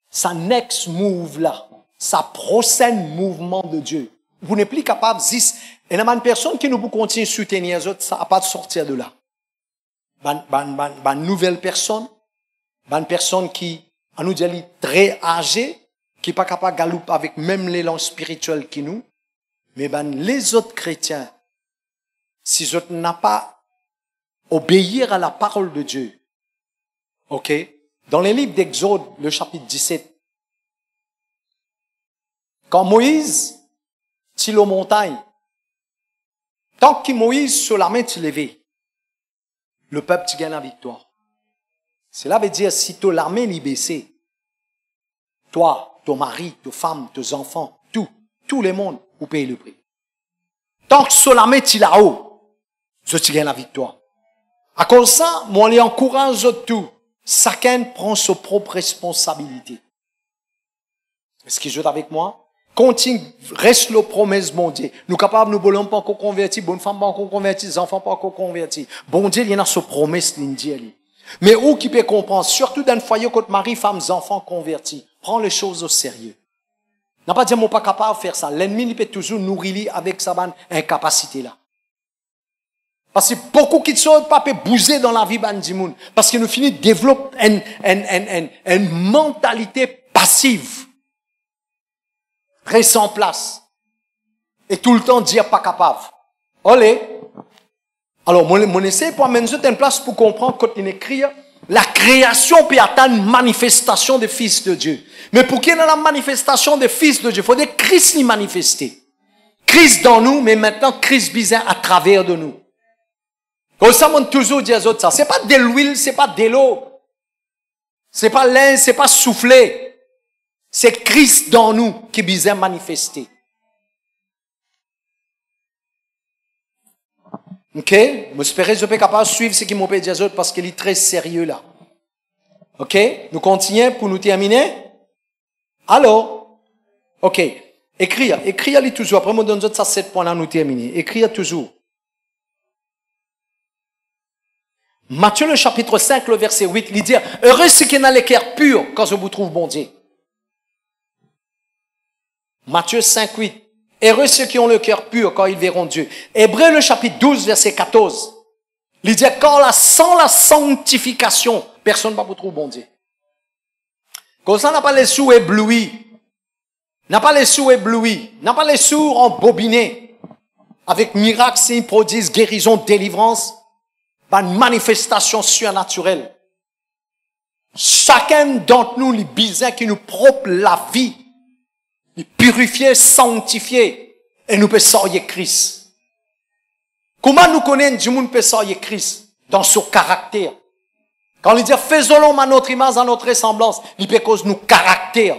sa next move là, sa prochaine mouvement de Dieu, vous n'êtes plus capable, et il y a une personne qui nous peut continuer à soutenir les autres, ça n'a pas de sortir de là. Une nouvelle personne, une personne qui, à nous dire, très âgée, qui n'est pas capable de galouper avec même l'élan spirituel qui nous, mais les autres chrétiens, si ils n'ont pas obéir à la parole de Dieu, ok? Dans les livres d'Exode, le chapitre 17, quand Moïse, il aux montagnes, tant que Moïse sur la main tu levé, le peuple tu gagne la victoire. Cela veut dire si ton l'armée est baissée, toi, ton mari, tes femmes, tes enfants, tout le monde, vous payez le prix. Tant que sur la main tu là-haut, tu gagnes la victoire. À cause de ça, moi, les encourage tout. Chacun prend sa propre responsabilité. Est-ce que vous êtes avec moi? Continue, reste la promesse, bon Dieu. Nous capables, nous ne pas encore convertis, bonne femme pas encore convertie, les enfants pas encore convertis. Bon Dieu, il y en a sa promesse, l'Indie. Mais où qui peut comprendre, surtout dans un foyer contre mari, femmes, enfants convertis, prends les choses au sérieux. N'a pas dit, moi, pas capable de faire ça. L'ennemi, il peut toujours nourrir avec sa incapacité là. Parce que beaucoup qui sont pas peut bouger dans la vie d'Andimoun. Parce que nous finissons de développer une mentalité passive. Reste en place. Et tout le temps dire pas capable. Olé. Alors, mon essai pour amener une place pour comprendre quand il écrit, la création peut atteindre une manifestation des fils de Dieu. Mais pour qu'il y ait la manifestation des fils de Dieu, il faut que Christ l'y manifester. Christ dans nous, mais maintenant Christ bizarre à travers de nous. Comme ça, on toujours dit aux autres ça. C'est pas de l'huile, c'est pas de l'eau. C'est pas l'air, c'est pas souffler. C'est Christ dans nous qui besoin manifester. Ok? J'espère que je peux capable de suivre ce qui m'ont dit aux autres parce qu'il est très sérieux là. Ok? Nous continuons pour nous terminer. Alors, ok. Écrire toujours. Après, moi, donne ça 7 points là, nous terminer. Écrire toujours. Matthieu, le chapitre 5, le verset 8, il dit, heureux ceux qui ont les cœurs purs quand je vous trouve bon Dieu. Matthieu 5, 8. Heureux ceux qui ont le cœur pur quand ils verront Dieu. Hébreux, le chapitre 12, verset 14. Il dit, sans la sanctification, personne ne va vous trouver bon Dieu. Comme ça, n'a pas les sous éblouis. N'a pas les sous éblouis. N'a pas les sous embobinés. Avec miracles, signes, prodiges, guérison, délivrance. Une manifestation surnaturelle. Chacun d'entre nous, les besoins qui nous propre la vie, les purifier, sanctifier, et nous peut sortir Christ. Comment nous connaissons du monde peut sortir Christ? Dans son caractère. Quand il dit, faisons-le à notre image, à notre ressemblance, il peut cause nous caractère.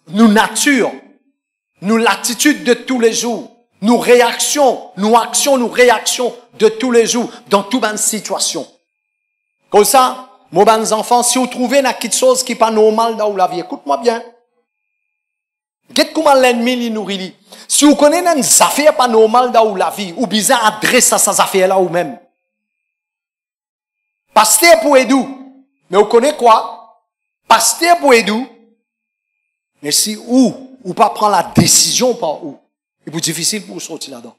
Nous nature, nous l'attitude de tous les jours. Nos réactions, nos actions, nos réactions de tous les jours, dans toute une situation. Comme ça, mes bons enfants, si vous trouvez quelque chose qui n'est pas normal dans la vie, écoute-moi bien. Qu'est-ce comment l'ennemi lui nourrit? Si vous connaissez une affaire pas normale dans la vie, ou bien adresse à ces affaires-là ou même. Pasteur pour aider. Mais vous connaissez quoi? Pasteur pour aider. Mais si ou pas prendre la décision par où? C'est plus difficile pour sortir là-dedans.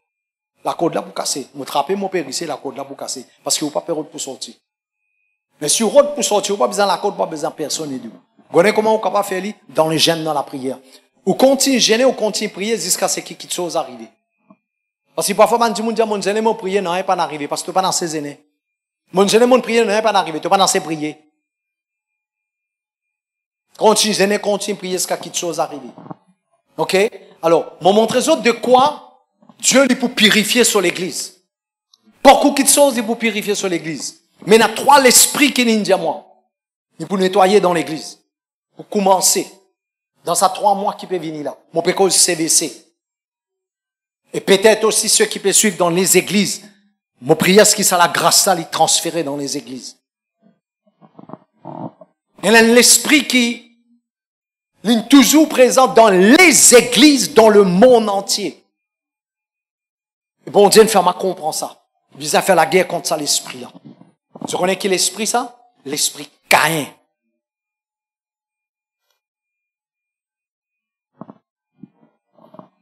La corde là pour casser. Vous trappez mon père ici, la corde là pour casser. Parce que vous n'avez pas peur pour sortir. Mais si vous n'avez pour sortir, vous n'avez pas besoin de la corde, vous n'avez pas besoin de personne. Vous voyez comment vous êtes capable de faire dans les gènes, dans la prière. Vous continuez à gêner, vous continuez à prier jusqu'à ce que quelque chose arrive. Parce que parfois, on dit, mon gêne, mon prière n'a pas arrivé. Parce que tu n'es pas dans ces années. Mon gêne, mon prière n'a pas arrivé. Tu n'es pas dans ces prières. Continue à gêner, continue à prier jusqu'à quelque chose arrive. Ok? Alors, je vais montrer de quoi Dieu lui pour purifier sur l'église. Beaucoup de choses pour purifier sur l'église. Mais il y a 3 l'esprit qui nous dit à moi. Il pour nettoyer dans l'église. Pour commencer. Dans ces 3 mois qui peuvent venir là. Mon pécose CVC. Et peut-être aussi ceux qui peuvent suivre dans les églises. Mon prière, c'est que ça la grâce à les transférer dans les églises. Il y a l'esprit qui est toujours présent dans les églises, dans le monde entier. Et bon Dieu, fait ma comprendre ça. Il vient faire la guerre contre ça, l'esprit-là. Tu connais qui l'esprit, ça? L'esprit Caïn.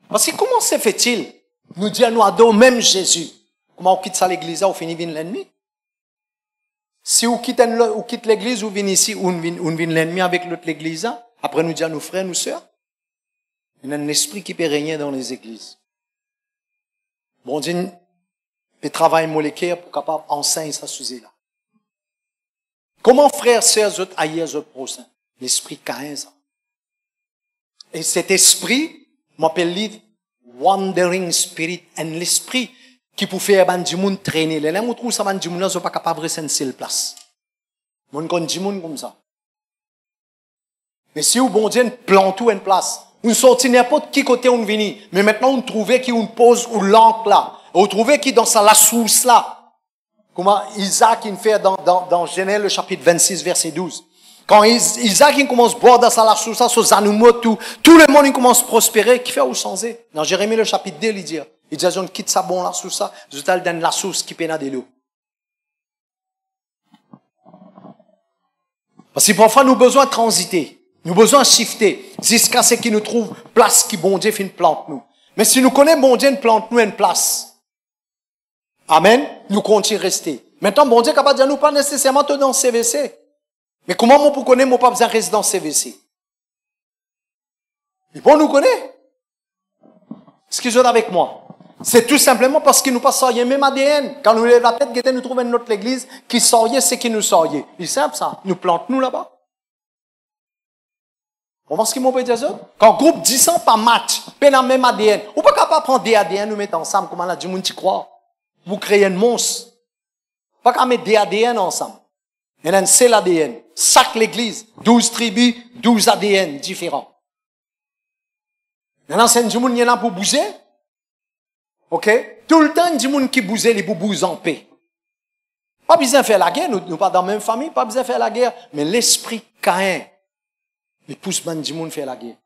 Parce que comment se fait-il? Nous dire, nous adorons même Jésus. Comment on quitte ça l'église, on finit vient l'ennemi? Si on quitte l'église, on vient ici, on vient l'ennemi avec l'autre l'église, après nous dire nos frères, nos sœurs. Il y a un esprit qui peut régner dans les églises. Bon Dieu peut travailler moléculaire pour capable enseigner ça sujet-là. Comment frères, sœurs, autres ailleurs, autres prochains? L'esprit Caïn, ça. Et cet esprit, m'appelle lui wandering spirit, et l'esprit qui peut faire du monde traîner. Les gens trouvent ça du monde là, ils sont pas capables de rester seule place. Mon connaît du monde comme ça. Mais si vous bon Dieu plante tout en place, on sortit n'importe qui côté on vient, mais maintenant on trouve qui on pose ou l'encre là, on trouve qui dans la source là. Comment Isaac il fait dans Genèse le chapitre 26 verset 12. Quand Isaac il commence à boire dans la source, ses animaux tout le monde il commence à prospérer, qui fait ou changer. Dans Jérémie le chapitre 2 il dit on quitte ça bon la source ça, je te donne la source qui pénale de l'eau. Parce que parfois nous avons besoin de transiter. Nous avons besoin de shifter jusqu'à ce qu'il nous trouve place qui bon Dieu fait une plante nous. Mais si nous connaissons bon Dieu une plante nous une place. Amen. Nous continuons à rester. Maintenant bon Dieu est capable de dire nous pas nécessairement tout dans CVC. Mais comment moi pour connaître moi pas besoin de rester dans CVC? Et bon nous connaît. Excusez-moi avec moi. C'est tout simplement parce que nous pas sortir même ADN. Quand nous lève la tête, nous trouvons une autre église qui sortait ce qui nous sortait. C'est simple ça. Nous plantons nous là-bas. On va ce qu'ils m'ont dit ça? Quand groupe 10 ans par match, pas dans même ADN. On pas capable prendre des ADN, nous mettre ensemble, comment là, du monde y croit. Vous créez un monstre. Pas qu'à mettre des ADN ensemble. Il y a un seul ADN. Chaque l'église, 12 tribus, 12 ADN différents. Maintenant, c'est du monde qui est là pour bouger. Ok? Tout le temps, du monde qui bouge, les pour bouger en paix. Pas besoin de faire la guerre, nous pas dans la même famille, pas besoin de faire la guerre. Mais l'esprit Caïn, il pousse du monde faire la guerre.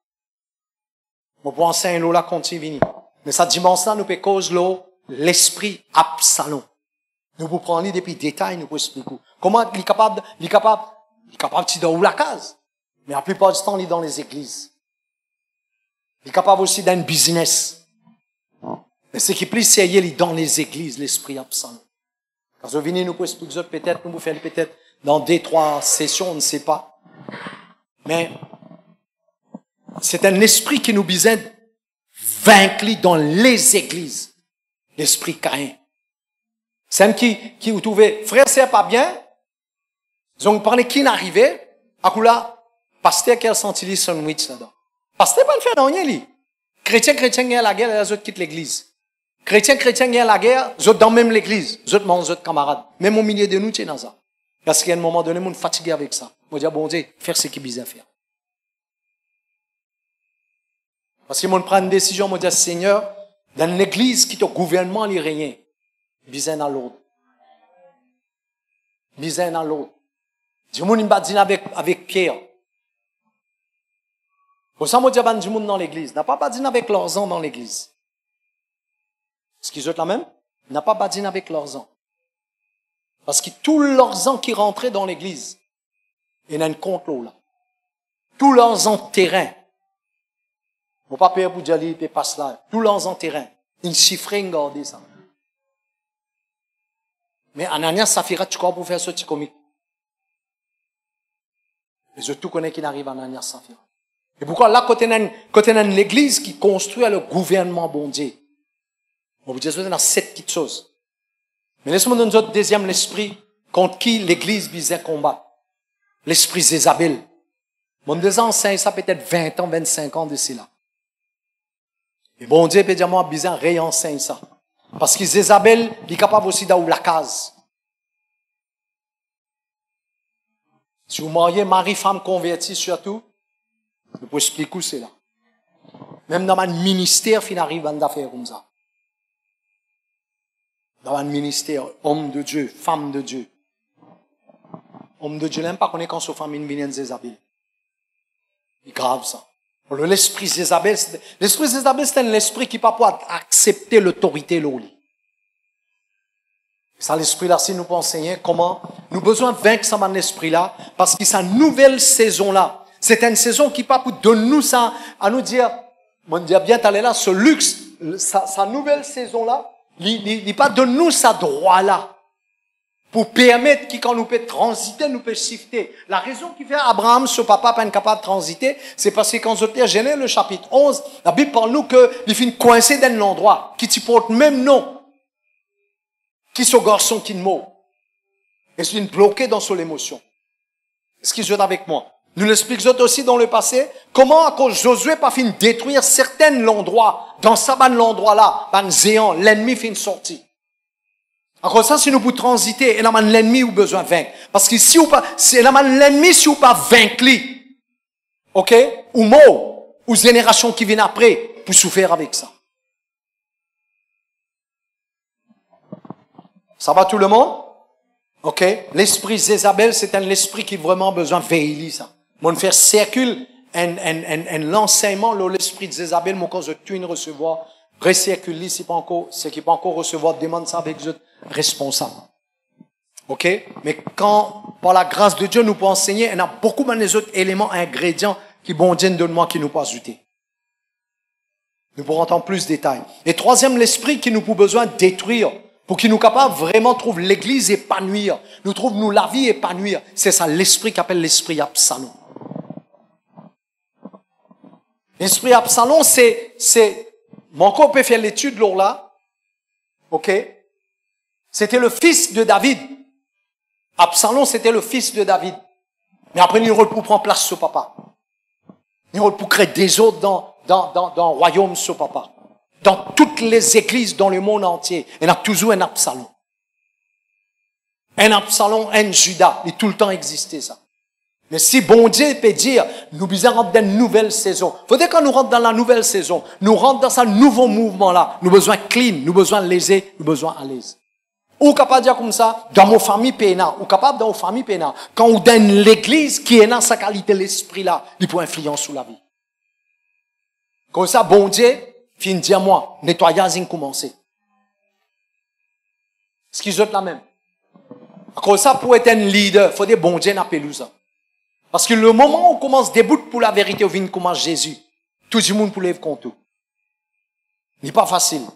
On peut enseigner l'eau là continue. Mais ça dimanche là, nous peut cause l'eau, l'esprit Absalom. Nous pouvons prendre depuis détails, nous pouvons expliquer. Comment il est capable de dans la case. Mais la plupart du temps, il est dans les églises. Il est capable aussi d'un business. Mais ce qui est plus sérieux, il est dans les églises, l'esprit Absalom. Quand vous venez, nous pouvons expliquer peut-être, nous pouvons faire peut-être dans 2-3 sessions, on ne sait pas. Mais c'est un esprit qui nous besoin vaincre dans les églises. L'esprit Caïn. C'est un qui vous trouvez, frère, c'est pas bien. Ils ont parlé qui n'arrivait, à coup là, pasteur qui a senti les sandwich là-dedans. Pasteur pas le faire dans rien, lui. Chrétien, gagne la guerre, les autres quittent l'église. Chrétien, gagne la guerre, les autres dans même l'église. Les autres mangent, les autres camarades. Même au milieu de nous, tu es dans ça. Parce qu'à un moment donné, on est fatigué avec ça. On dit, bon Dieu, faire ce qui est bizarre à faire. Parce que on prend une décision, on dit, Seigneur, dans l'église qui est au gouvernement, il n'y a rien. Bizarre dans l'autre. Bizarre dans l'autre. Du monde, il va dire avec Pierre. Pour ça, on dit, du monde dans l'église. N'a pas badine avec leurs ans dans l'église. Est-ce qu'ils ont la même? N'a pas badine avec leurs ans. Parce que tous leurs ans qui rentraient dans l'église, il y a un complot là. Tous leurs ans terrain. Mon papa pour dire, il passe là. Tous leurs ans terrain. Ils chiffraient, ils gardaient ça. Mais Ananias, Saphira, tu crois pour faire ce petit comique? Et je tout connais qui n'arrive à Ananias, Saphira. Et pourquoi là, quand on a l'église qui construit le gouvernement bon Dieu, on vous dit, il y a 7 petites choses. Mais laissez-moi donner notre deuxième l'esprit contre qui l'église visait combattre. L'esprit Zézabel. Mon deux enseigne ça peut-être 20 ans, 25 ans d'ici là. Et bon Dieu peut dire, moi, bizarre, réenseigne ça. Parce que Zézabel, il est capable aussi d'avoir la case. Si vous mariez mari-femme convertie surtout, je peux expliquer où c'est là. Même dans un ministère, il arrive à faire comme ça. Dans un ministère, homme de Dieu, femme de Dieu. Homme de Dieu, n'aime pas qu'on est quand sa famille vient de Zézabel. C'est grave ça. L'esprit Zézabel, c'est un esprit qui ne peut pas accepter l'autorité là. Ça, l'esprit-là, si nous pouvons enseigner comment nous avons besoin de vaincre ça, l'esprit-là, parce que sa nouvelle saison-là, c'est une saison qui pas pour donner nous ça, à nous dire, on dit bien, t'allais là, ce luxe, sa nouvelle saison-là, il pas donne nous ça droit-là. Pour permettre que quand nous peut transiter, nous peut shifter. La raison qui fait Abraham, ce papa, pas capable de transiter, c'est parce que quand je lis Genèse, le chapitre 11, la Bible parle nous qu'il finit coincé dans l'endroit, qui te porte même nom. Qui sont garçons qui ne mot. Et c'est bloqué dans son émotion. Est-ce qu'ils sont avec moi? Nous l'expliquons aussi dans le passé, comment à cause Josué pas fini détruire certains endroits, dans ça, l'endroit là, ban géant, l'ennemi finit sorti. Alors ça, si nous pouvons transiter, et là, l'ennemi ou besoin de vaincre. Parce que si ou pas, c'est là, l'ennemi, si ou pas vaincre, ok? Ou mot, ou génération qui viennent après, pour souffrir avec ça. Ça va tout le monde? Ok? L'esprit Zézabel, c'est un esprit qui a vraiment besoin de veiller, ça. Mon faire circule l'enseignement, l'esprit de Zézabel, mon cause de tout recevoir, recircule, c'est qui pas encore recevoir, demande ça avec eux responsable. Ok? Mais quand, par la grâce de Dieu, nous pouvons enseigner, il y a beaucoup de autres éléments, ingrédients, qui bon Dieu donne-moi, qui nous pas ajouter. Nous pourrons entendre plus de détails. Et troisième, l'esprit qui nous a besoin de détruire, pour qu'il nous capable vraiment trouve l'église épanouir, nous trouve nous la vie épanouir. C'est ça l'esprit qu'appelle l'esprit Absalom. L'esprit Absalom, mon corps peut faire l'étude là. Ok? C'était le fils de David. Absalom, c'était le fils de David. Mais après, il rôle pour prendre place sur papa. Il rôle pour créer des autres dans le royaume sur papa. Dans toutes les églises dans le monde entier, il y a toujours un Absalom. Un Absalom, un Judas. Il a tout le temps existé, ça. Mais si bon Dieu peut dire, nous besoin rentrer dans une nouvelle saison. Faut dire quand nous rentrons dans la nouvelle saison, nous rentrons dans ce nouveau mouvement-là. Nous besoin clean, nous besoin léger, nous besoin à l'aise. Ou capable de dire comme ça, dans mon famille pénale, ou capable dans mon famille pénale, quand on donne l'église qui est dans sa qualité l'esprit-là, il peut influencer sur la vie. Comme ça, bon Dieu, fin dire moi, nettoyage commencer. Ce qu'ils ont la même. Comme ça, pour être un leader, il faut dire bon Dieu n'a pas ça. Parce que le moment où on commence debout pour la vérité, on vient commencer Jésus. Tout le monde peut lever contre. Ce n'est pas facile.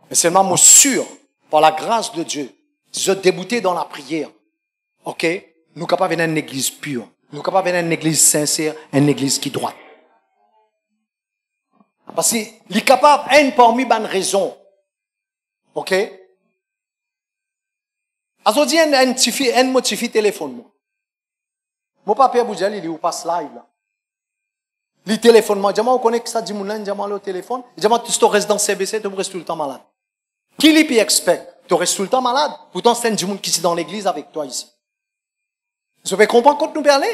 Mais seulement moi sûr, par la grâce de Dieu, je débouté dans la prière. Ok? Nous sommes capables d'être une église pure. Nous sommes capables d'être une église sincère, une église qui droite. Parce qu'il est capable, parmi les raisons. Ok? Aujourd'hui, un motivé téléphone. Mon papa Boudjali, il passe live là. Le téléphone, moi, on connaît que ça dit mon nom, le téléphone. Tu restes dans CBC, tu restes tout le temps malade. Qui lui expect? Tu restes tout le temps malade. Pourtant, c'est un monde qui est dans l'église avec toi ici. Vous pouvez comprendre quand nous parlons?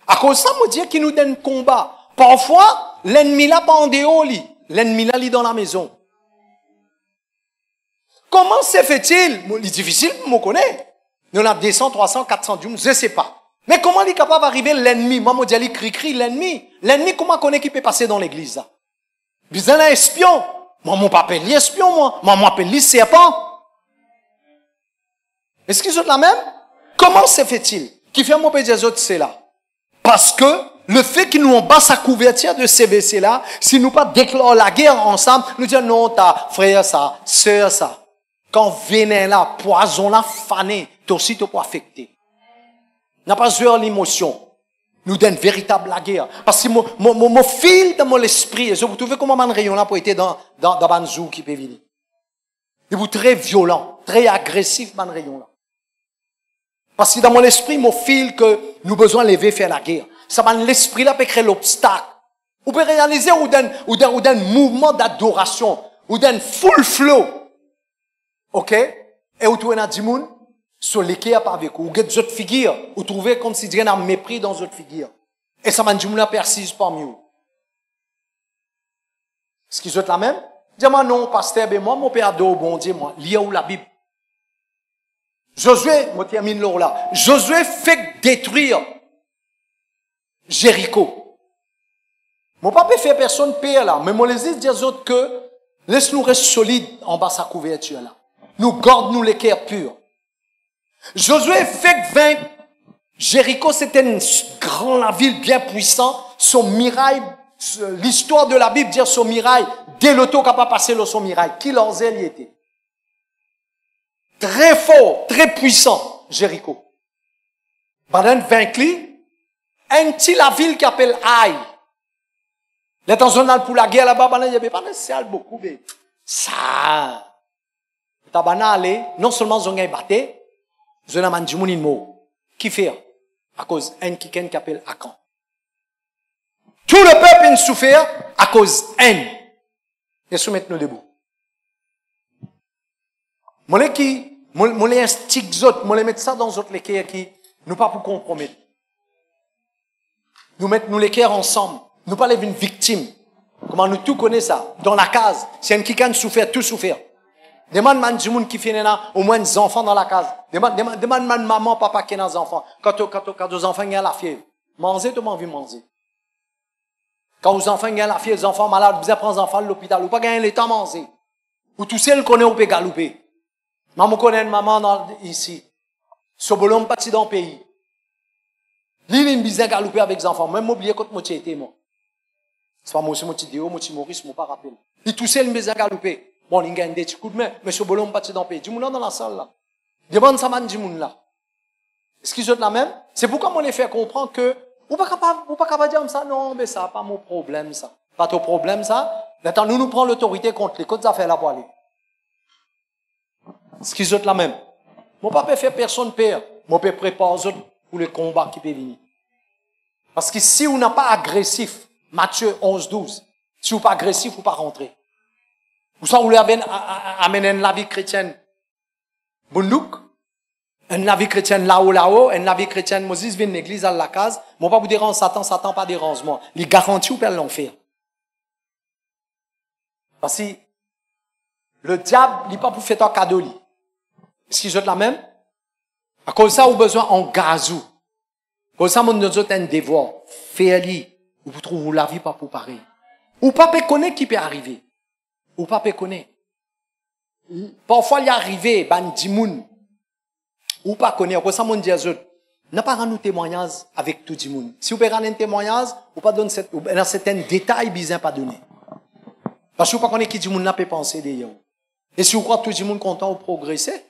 À cause de ça, moi, dire qu'il nous donne combat. Parfois, l'ennemi là, pas en dehors, l'ennemi là, il est dans la maison. Comment se fait-il? C'est difficile, je connais. Nous avons 200, 300, 400 jours, je ne sais pas. Mais comment il est capable d'arriver l'ennemi? Moi, je dis, cri, l'ennemi. L'ennemi, comment connaît qu'il peut passer dans l'église, là? Besoin d'un espion. Moi, mon papa, il est espion, moi. Moi, mon papa, il est serpent. Est-ce qu'ils ont la même? Comment se fait-il? Qui fait mon père des autres, c'est là? Parce que, le fait qu'ils nous ont bas sa couverture de CVC là, si nous pas déclarons la guerre ensemble, nous disons non, ta frère ça, sœur ça. Quand venin là, poison là, fané, toi aussi tu peux affecter. N'a pas joué l'émotion. Nous donne véritable la guerre. Parce que mon fil dans mon esprit, vous trouvez comment man rayon là pour être dans Banzou qui peut venir. Il est très violent, très agressif man rayon là. Parce que dans mon esprit, mon fil que nous besoin lever faire la guerre. Ça va l'esprit là peut créer l'obstacle. Vous pouvez réaliser ou d'un mouvement d'adoration, ou d'un full flow. OK? Et vous trouvez dans 10 moun, sur l'équerre pas avec vous. Vous avez d'autres figures. Vous trouvez comme si il y a un mépris dans d'autres figures. Et ça m'a dit, moun persiste parmi vous. Est-ce qu'ils ont la même? Dis-moi non, pasteur, ben moi, mon père adore, bon Dieu, moi, lié où la Bible. Josué, moi termine là. Josué fait détruire Jéricho. Mon papa fait personne pire là, mais moi les dis des autres que laisse-nous rester solides en bas sa couverture là. Nous garde-nous les cœurs purs. Josué fait vaincre Jéricho, c'était une grande ville bien puissante. Son mirail, l'histoire de la Bible dit son mirail, dès l'auto capable de passer son mirail. Qui leur zèle y était? Très fort, très puissant, Jéricho. Pendant vaincre, un petit la ville qui appelle Aïe. Les temps pour la guerre là-bas, il n'y avait pas nécessairement beaucoup, mais ça. Tabana allé, non seulement ils ont battu, ils ont mangé mon mot. Qui fait? À cause d'un qui appelle Akan. Tout le peuple a souffert à cause d'un. Et se mettre nous debout. Moi les instigue autres, moi les mettre ça dans autres lesquels qui nous pas pour compromettre. Nous mettons nous les cœurs ensemble. Nous pas une victime. Comment nous tout connaissons ça? Dans la case. C'est un qui a souffert, tout souffert. Demande man du monde qui fait au moins des enfants dans la case. Demande man maman, papa qui a des enfants. Quand aux enfants ont la fièvre. Manger, tout le monde veut manger. Quand aux enfants ont la fièvre, les enfants malades, vous apprenez les enfants à l'hôpital, ou pas gagner le temps de manger. Ou tous ceux qui connaissent, on peut galouper. Maman connaît une maman ici. Sobolom parti dans le pays. L'île est bizarre galouper avec les enfants. Même oublié quand moi j'étais moi. C'est pas moi c'est mon petit Déo, mon petit Maurice, mon pas rappel. Il tous ceux qui bizarre galouper. Bon, il gagne des petits coups de main, mais Sobolom parti dans le pays. Du monde dans la salle là. Demande ça man du monde là. Est-ce qu'ils ont la même? C'est pourquoi moi les fait comprendre que ou pas capable dire comme ça non, mais ça pas mon problème ça. Pas ton problème ça. Maintenant nous prenons l'autorité contre les côtes affaires là pour aller. Est-ce qu'ils ont la même? Mon papa fait personne peur. Mon père prépare aux autres pour le combat qui peut venir. Parce que si on n'a pas agressif, Matthieu 11, 12, si on n'est pas agressif, on ne pas rentrer. Ou ça, vous voulez amener la vie chrétienne. Bonnouk, un la vie chrétienne là-haut, la vie chrétienne, Moses vient de l'église à la case, moi pas vous dérange Satan pas dérange moi. Il garantit ou perd l'enfer. Parce que le diable, il n'est pas pour faire ton cadeau. Est-ce qu'il est la même? À cause de ça, vous avez besoin en gazou. À cause de ça, nous avons un devoir. Faites-le. Vous trouvez la vie pas pour pareil. Ou pas connaître qui peut arriver. Ou pas connaître. Parfois, il y a arrivé, ban dimoun. Ou pas connaître. À cause de ça, nous disons, n'a pas rendu témoignage avec tout le monde. Si vous pouvez rendre un témoignage, vous pas donner dans certains détails bizarres pas donner. Parce que vous ne connaissez pas qui du monde n'a pas pensé d'ailleurs. Et si vous croyez que tout le monde est content ou progresser,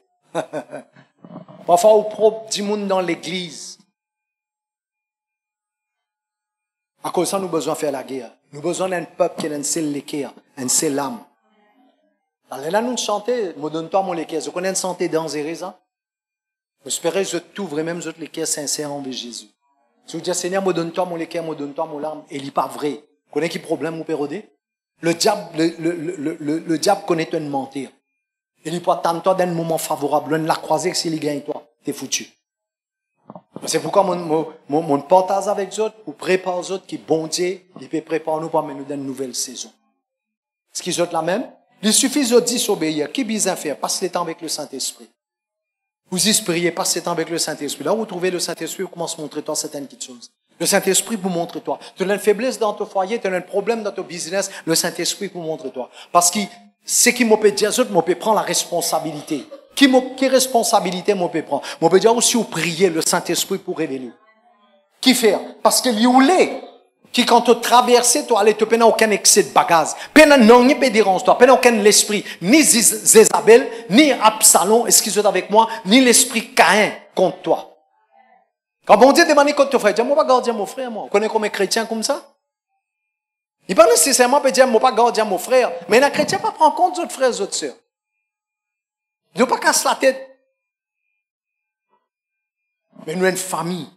parfois vous propre du monde dans l'église. À cause de ça, nous avons besoin de faire la guerre. Nous avons besoin d'un peuple qui a un seul l'équerre, un seul âme. Là, nous chantons, me donne-toi mon l'équerre. Vous connaissez une santé dangereuse, hein? J'espère que je t'ouvre même les l'équerre sincère envers Jésus. Si vous dites, Seigneur, me donne-toi mon l'équerre, me donne-toi mon larme, et il n'est pas vrai. Vous connaissez quel problème vous pérodez? Le diable connaît un mentir. Il n'est pas tant d'un moment favorable. On l'a croisé que s'il gagne toi, t'es foutu. C'est pourquoi mon partage avec les autres, ou prépare les autres qui bon Dieu, il peut préparer nous pour nous dans une nouvelle saison. Est-ce qu'ils ont la même? Il suffit de disobéir. Qui besoin faire? Passe le temps avec le Saint-Esprit. Vous priez, passez le temps avec le Saint-Esprit. Là où vous trouvez le Saint-Esprit, vous commencez à montrer toi certaines petites choses. Le Saint-Esprit vous montre toi. Tu as une faiblesse dans ton foyer, tu as un problème dans ton business, le Saint-Esprit vous montre toi. Parce que ce qui m'a peut dire, moi peut prendre la responsabilité. Quelle responsabilité moi peut prendre? Moi peut dire aussi vous prier le Saint-Esprit pour révéler. Qui faire? Parce qu'il y a l'est. Qui quand tu traverses, tu allais te peine aucun excès de bagage. Peine non, ni pédérance toi, peine aucun l'esprit, ni Zézabel, ni Absalom, excusez-moi avec moi, ni l'esprit Caïn contre toi. Quand bon Dieu demande contre ton frère, dis moi pas garder mon frère, moi. Vous connaissez comme un chrétien comme ça? Il pas nécessairement peut dire moi pas garder mon frère, mais un chrétien pas prendre compte d'autres frères, d'autres sœurs. Il ne pas casser la tête. Mais nous une famille.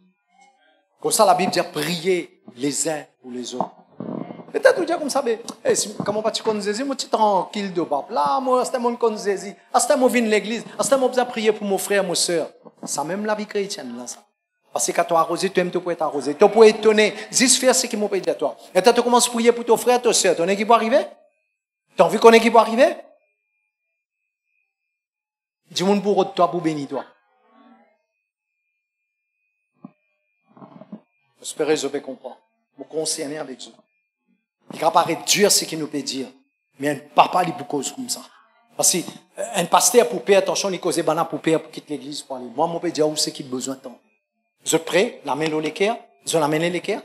Comme ça la Bible dit prier les uns pour les autres. Peut-être vous dire comme ça, mais comment vas-tu connais Jésus? Moi, tu es tranquille de bas. Là, moi, c'est mon connais Jésus. C'est mon vin l'église. C'est mon besoin prier pour mon frère, mon soeur. Ça même la vie chrétienne là ça. Parce que quand tu as arrosé, tu aimes te pour être arrosé. Tu peux étonner. Juste faire ce qui m'a dit à toi. Et tu commences à prier pour ton frère, ta soeur. Tu as qui peut arriver? Tu as envie qu'on ait qui peut arriver? Dis-moi pour toi, pour bénir toi. J'espère que je vais comprendre. Vous concernez avec ça. Il va paraître dur ce qu'il nous peut dire. Mais un papa, il peut cause comme ça. Parce que un pasteur pour payer attention, il cause banane pour payer pour quitter l'église pour aller. Moi, mon peut dire où c'est qu'il a besoin de temps. Vous êtes prêts? L'amener l'équerre? Vous l'amener l'équerre?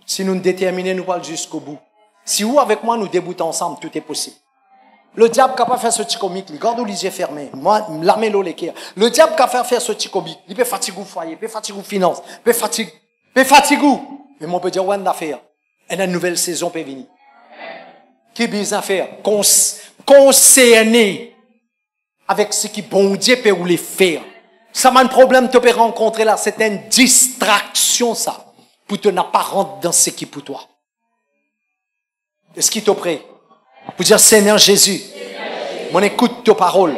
Si nous nous déterminons, nous allons jusqu'au bout. Si vous, avec moi, nous débutons ensemble, tout est possible. Le diable qui peut faire ce petit comique, il garde les yeux fermés. Moi, l'armée l'équerre. Le diable qui peut faire ce petit comique, il peut fatiguer le foyer, il peut fatiguer les finances, il peut fatiguer. Mais moi, on peut dire, ouais, une affaire. Et une nouvelle saison peut venir. Qui besoin faire? Concerné avec ce qui bon Dieu peut vous les faire. Ça m'a un problème, tu peux rencontrer là, c'est une distraction, ça. Pour te n'a pas rentrer dans ce qui pour toi. Est-ce qu'il te prêt? Pour dire, Seigneur Jésus, mon écoute tes paroles.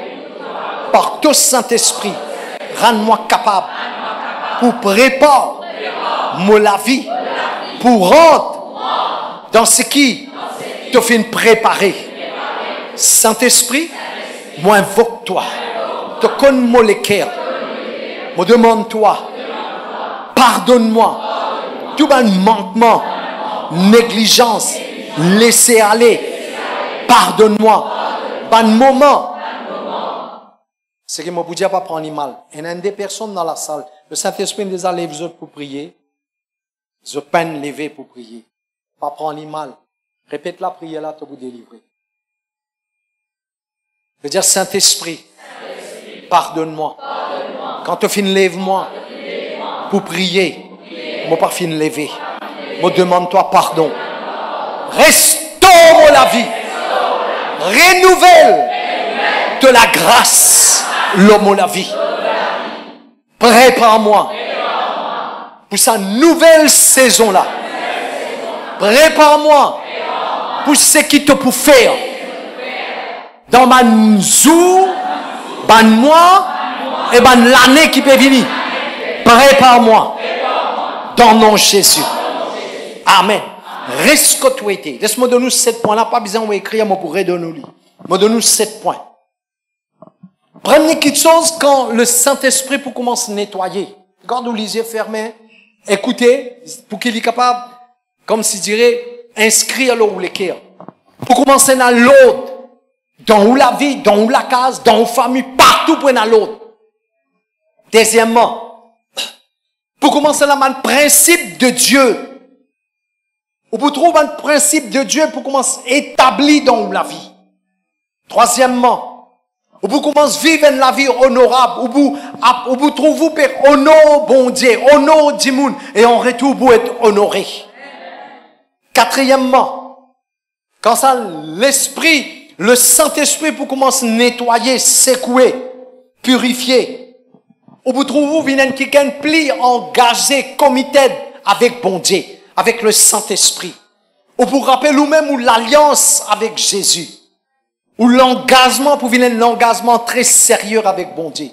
Par ton Saint-Esprit, rends-moi capable pour préparer la vie, pour rentrer dans ce qui te fait préparer. Saint-Esprit, moi invoque-toi. Te connais mon l'équerre. Me demande-toi. Pardonne-moi. Tout un manquement, négligence, laisser aller. Pardonne-moi. Ban moment. C'est que moi, vous dis pas prendre mal. Il y a des personnes dans la salle. Le Saint-Esprit nous a levé pour prier. Je peine lever pour prier. Pas prendre mal. Répète la prière là, tu vous délivrer. Je veux dire, Saint-Esprit, pardonne-moi. Quand tu finis, lève-moi pour prier. Moi, pas fini lever. Moi, demande-toi pardon. Restaure la vie. Renouvelle de la grâce l'homme la vie. Prépare-moi pour sa nouvelle saison là. Prépare-moi pour ce qui te peut faire dans ma zou ban moi et ban l'année qui peut venir. Prépare-moi. Dans le nom de Jésus. Amen. Risque toi été. Laisse-moi donner 7 points là. Pas besoin d'écrire, moi pour redonner. Moi donne 7 points. Première petite chose, quand le Saint-Esprit pour commencer à nettoyer. Gardez les yeux fermés. Écoutez, pour qu'il est capable, comme si dirait, inscrire là où l'écrire. Pour commencer dans l'autre. Dans où la vie, dans où la case, dans où la famille, partout pour dans l'autre. Deuxièmement, pour commencer dans le principe de Dieu. Ou pour trouver un principe de Dieu pour commencer à établir dans la vie. Troisièmement, ou pour commencer à vivre la vie honorable, ou pour trouver père honor bon Dieu, honor du monde, et en retour pour être honoré. Quatrièmement, quand ça l'esprit, le Saint-Esprit pour commencer à nettoyer, secouer, purifier, ou pour trouver quelqu'un pli engagé, comité avec bon Dieu, avec le Saint-Esprit, ou pour rappeler nous-mêmes ou l'alliance avec Jésus. Ou l'engagement pour venir un engagement très sérieux avec bon Dieu.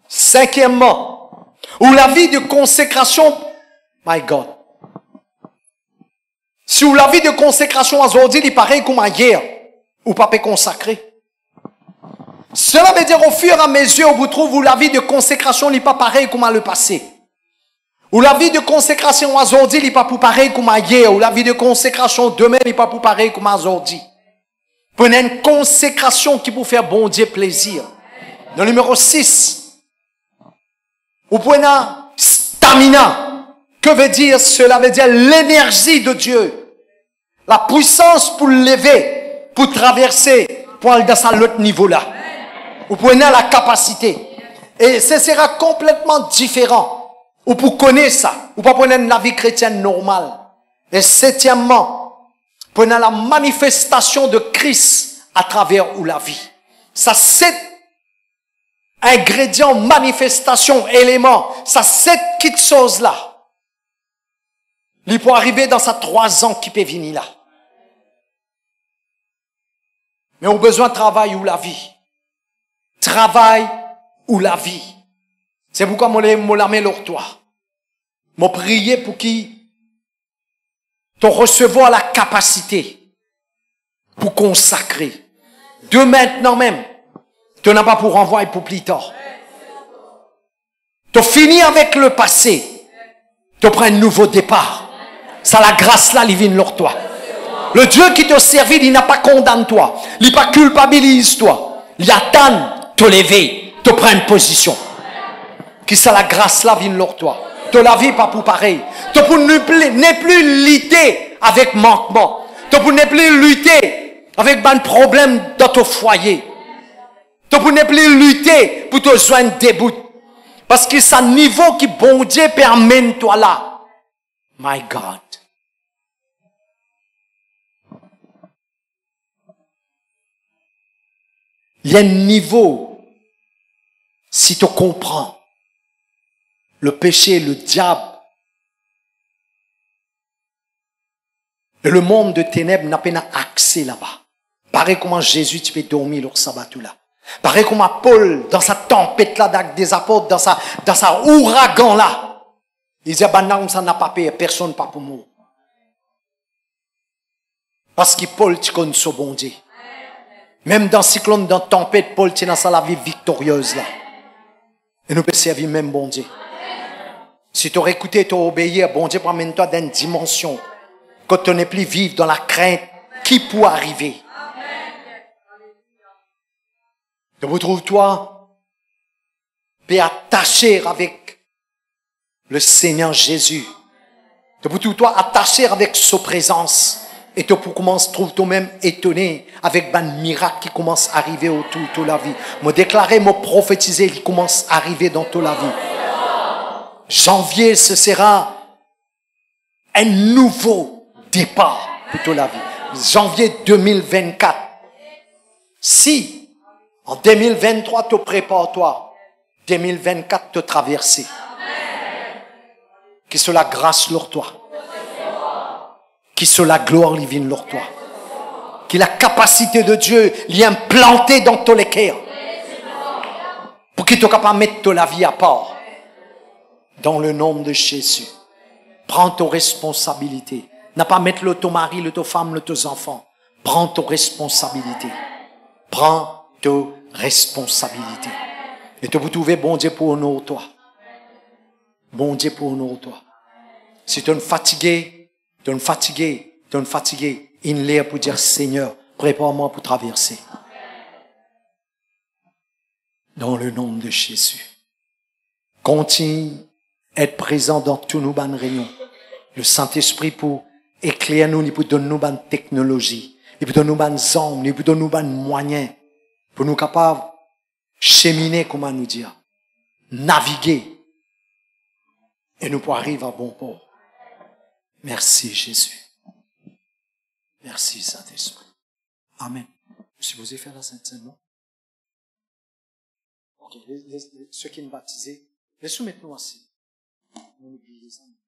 Cinquièmement, ou la vie de consécration, my God. Si ou la vie de consécration aujourd'hui, il est pareil comme hier, ou pas consacré. Cela veut dire au fur et à mesure, vous trouvez où la vie de consécration n'est pas pareil comme le passé. Ou la vie de consécration aujourd'hui n'est pas pour pareil comme hier, ou la vie de consécration demain n'est pas pour pareil comme aujourd'hui. Prenez une consécration qui vous fait bon Dieu plaisir. Le numéro 6. Vous prenez stamina. Que veut dire cela? Veut dire l'énergie de Dieu. La puissance pour lever, pour traverser, pour aller dans l'autre niveau là. Vous prenez la capacité. Et ce sera complètement différent. Ou pour connaître ça. Ou pas prendre la vie chrétienne normale. Et septièmement, prenez la manifestation de Christ à travers ou la vie. Ça, 7 ingrédients, manifestation, éléments. Ça, 7 petites choses-là. Il peut arriver dans sa 3 ans qui peut venir là. Mais on a besoin de travail ou la vie. Travail ou la vie. C'est pourquoi moi la mets leur toi. Moi prier pour qui te recevoir la capacité pour consacrer. De maintenant même, tu n'as pas pour renvoyer pour plus tard. Tu finis avec le passé. Tu prends un nouveau départ. Ça la grâce là, il vient leur toi. Le Dieu qui te servit, il n'a pas condamné toi. Il n'a pas culpabilise toi. Il attend te lever, te prendre une position. Qui ça la grâce là, vient leur toi. De la vie pas pour pareil. Tu pour ne plus lutter avec manquement. Tu pour ne plus lutter avec un problème dans ton foyer. Tu pour ne plus lutter pour te joindre debout. Parce que c'est un niveau qui bon Dieu permet toi là. My God. Il y a un niveau, si tu comprends, le péché, le diable, et le monde de ténèbres n'a pas accès là-bas. Pareil comment Jésus, tu peux dormir le sabbat là. Pareil comment Paul, dans sa tempête là, avec des apôtres, dans sa ouragan là, il disait, bah non, ça n'a pas payé, personne pas pour moi. Parce que Paul, tu connais ce bon Dieu. Même dans cyclone, dans tempête, Paul, tu es dans la vie victorieuse là. Et nous pouvons servir même bon Dieu. Si tu aurais écouté, tu aurais obéi, bon Dieu promène-toi dans une dimension que tu n'es plus vivre dans la crainte qui peut arriver. Tu retrouves-toi attaché avec le Seigneur Jésus. Tu retrouves-toi attaché avec sa présence. Et tu commences à trouver toi-même étonné avec un miracle qui commence à arriver autour de la vie. Me déclarer, me prophétiser, il commence à arriver dans toute la vie. Janvier, ce sera un nouveau départ pour toute la vie. Janvier 2024. Si, en 2023, tu prépares-toi. 2024, te traverser. Que soit la grâce sur toi. Que soit la gloire divine sur toi. Que la capacité de Dieu l'y implantée dans tous les cœurs. que tu es capable de mettre la vie à part. Dans le nom de Jésus. Prends tes responsabilités. N'a pas mettre ton mari, ton femme, tes enfants. Prends tes responsabilités. Prends tes responsabilités. Et tu peux trouver bon Dieu pour honorer toi. Bon Dieu pour honorer toi. Si tu es fatigué, il est pour dire Seigneur, prépare-moi pour traverser. Dans le nom de Jésus. Continue à être présent dans toutes nos bonnes réunions. Le Saint-Esprit pour éclairer nous, il pour donner nous bonne technologie, il pour donner nous bonnes armes, il pour donner nous bonnes moyens, pour nous capables de cheminer, comment nous dire, naviguer, et nous pour arriver à bon port. Merci Jésus. Merci Saint-Esprit. Amen. Si vous avez fait la Sainte-Seine, non? Ok, ceux qui sont baptisés, laissez-nous maintenant assis. On oublie les amis.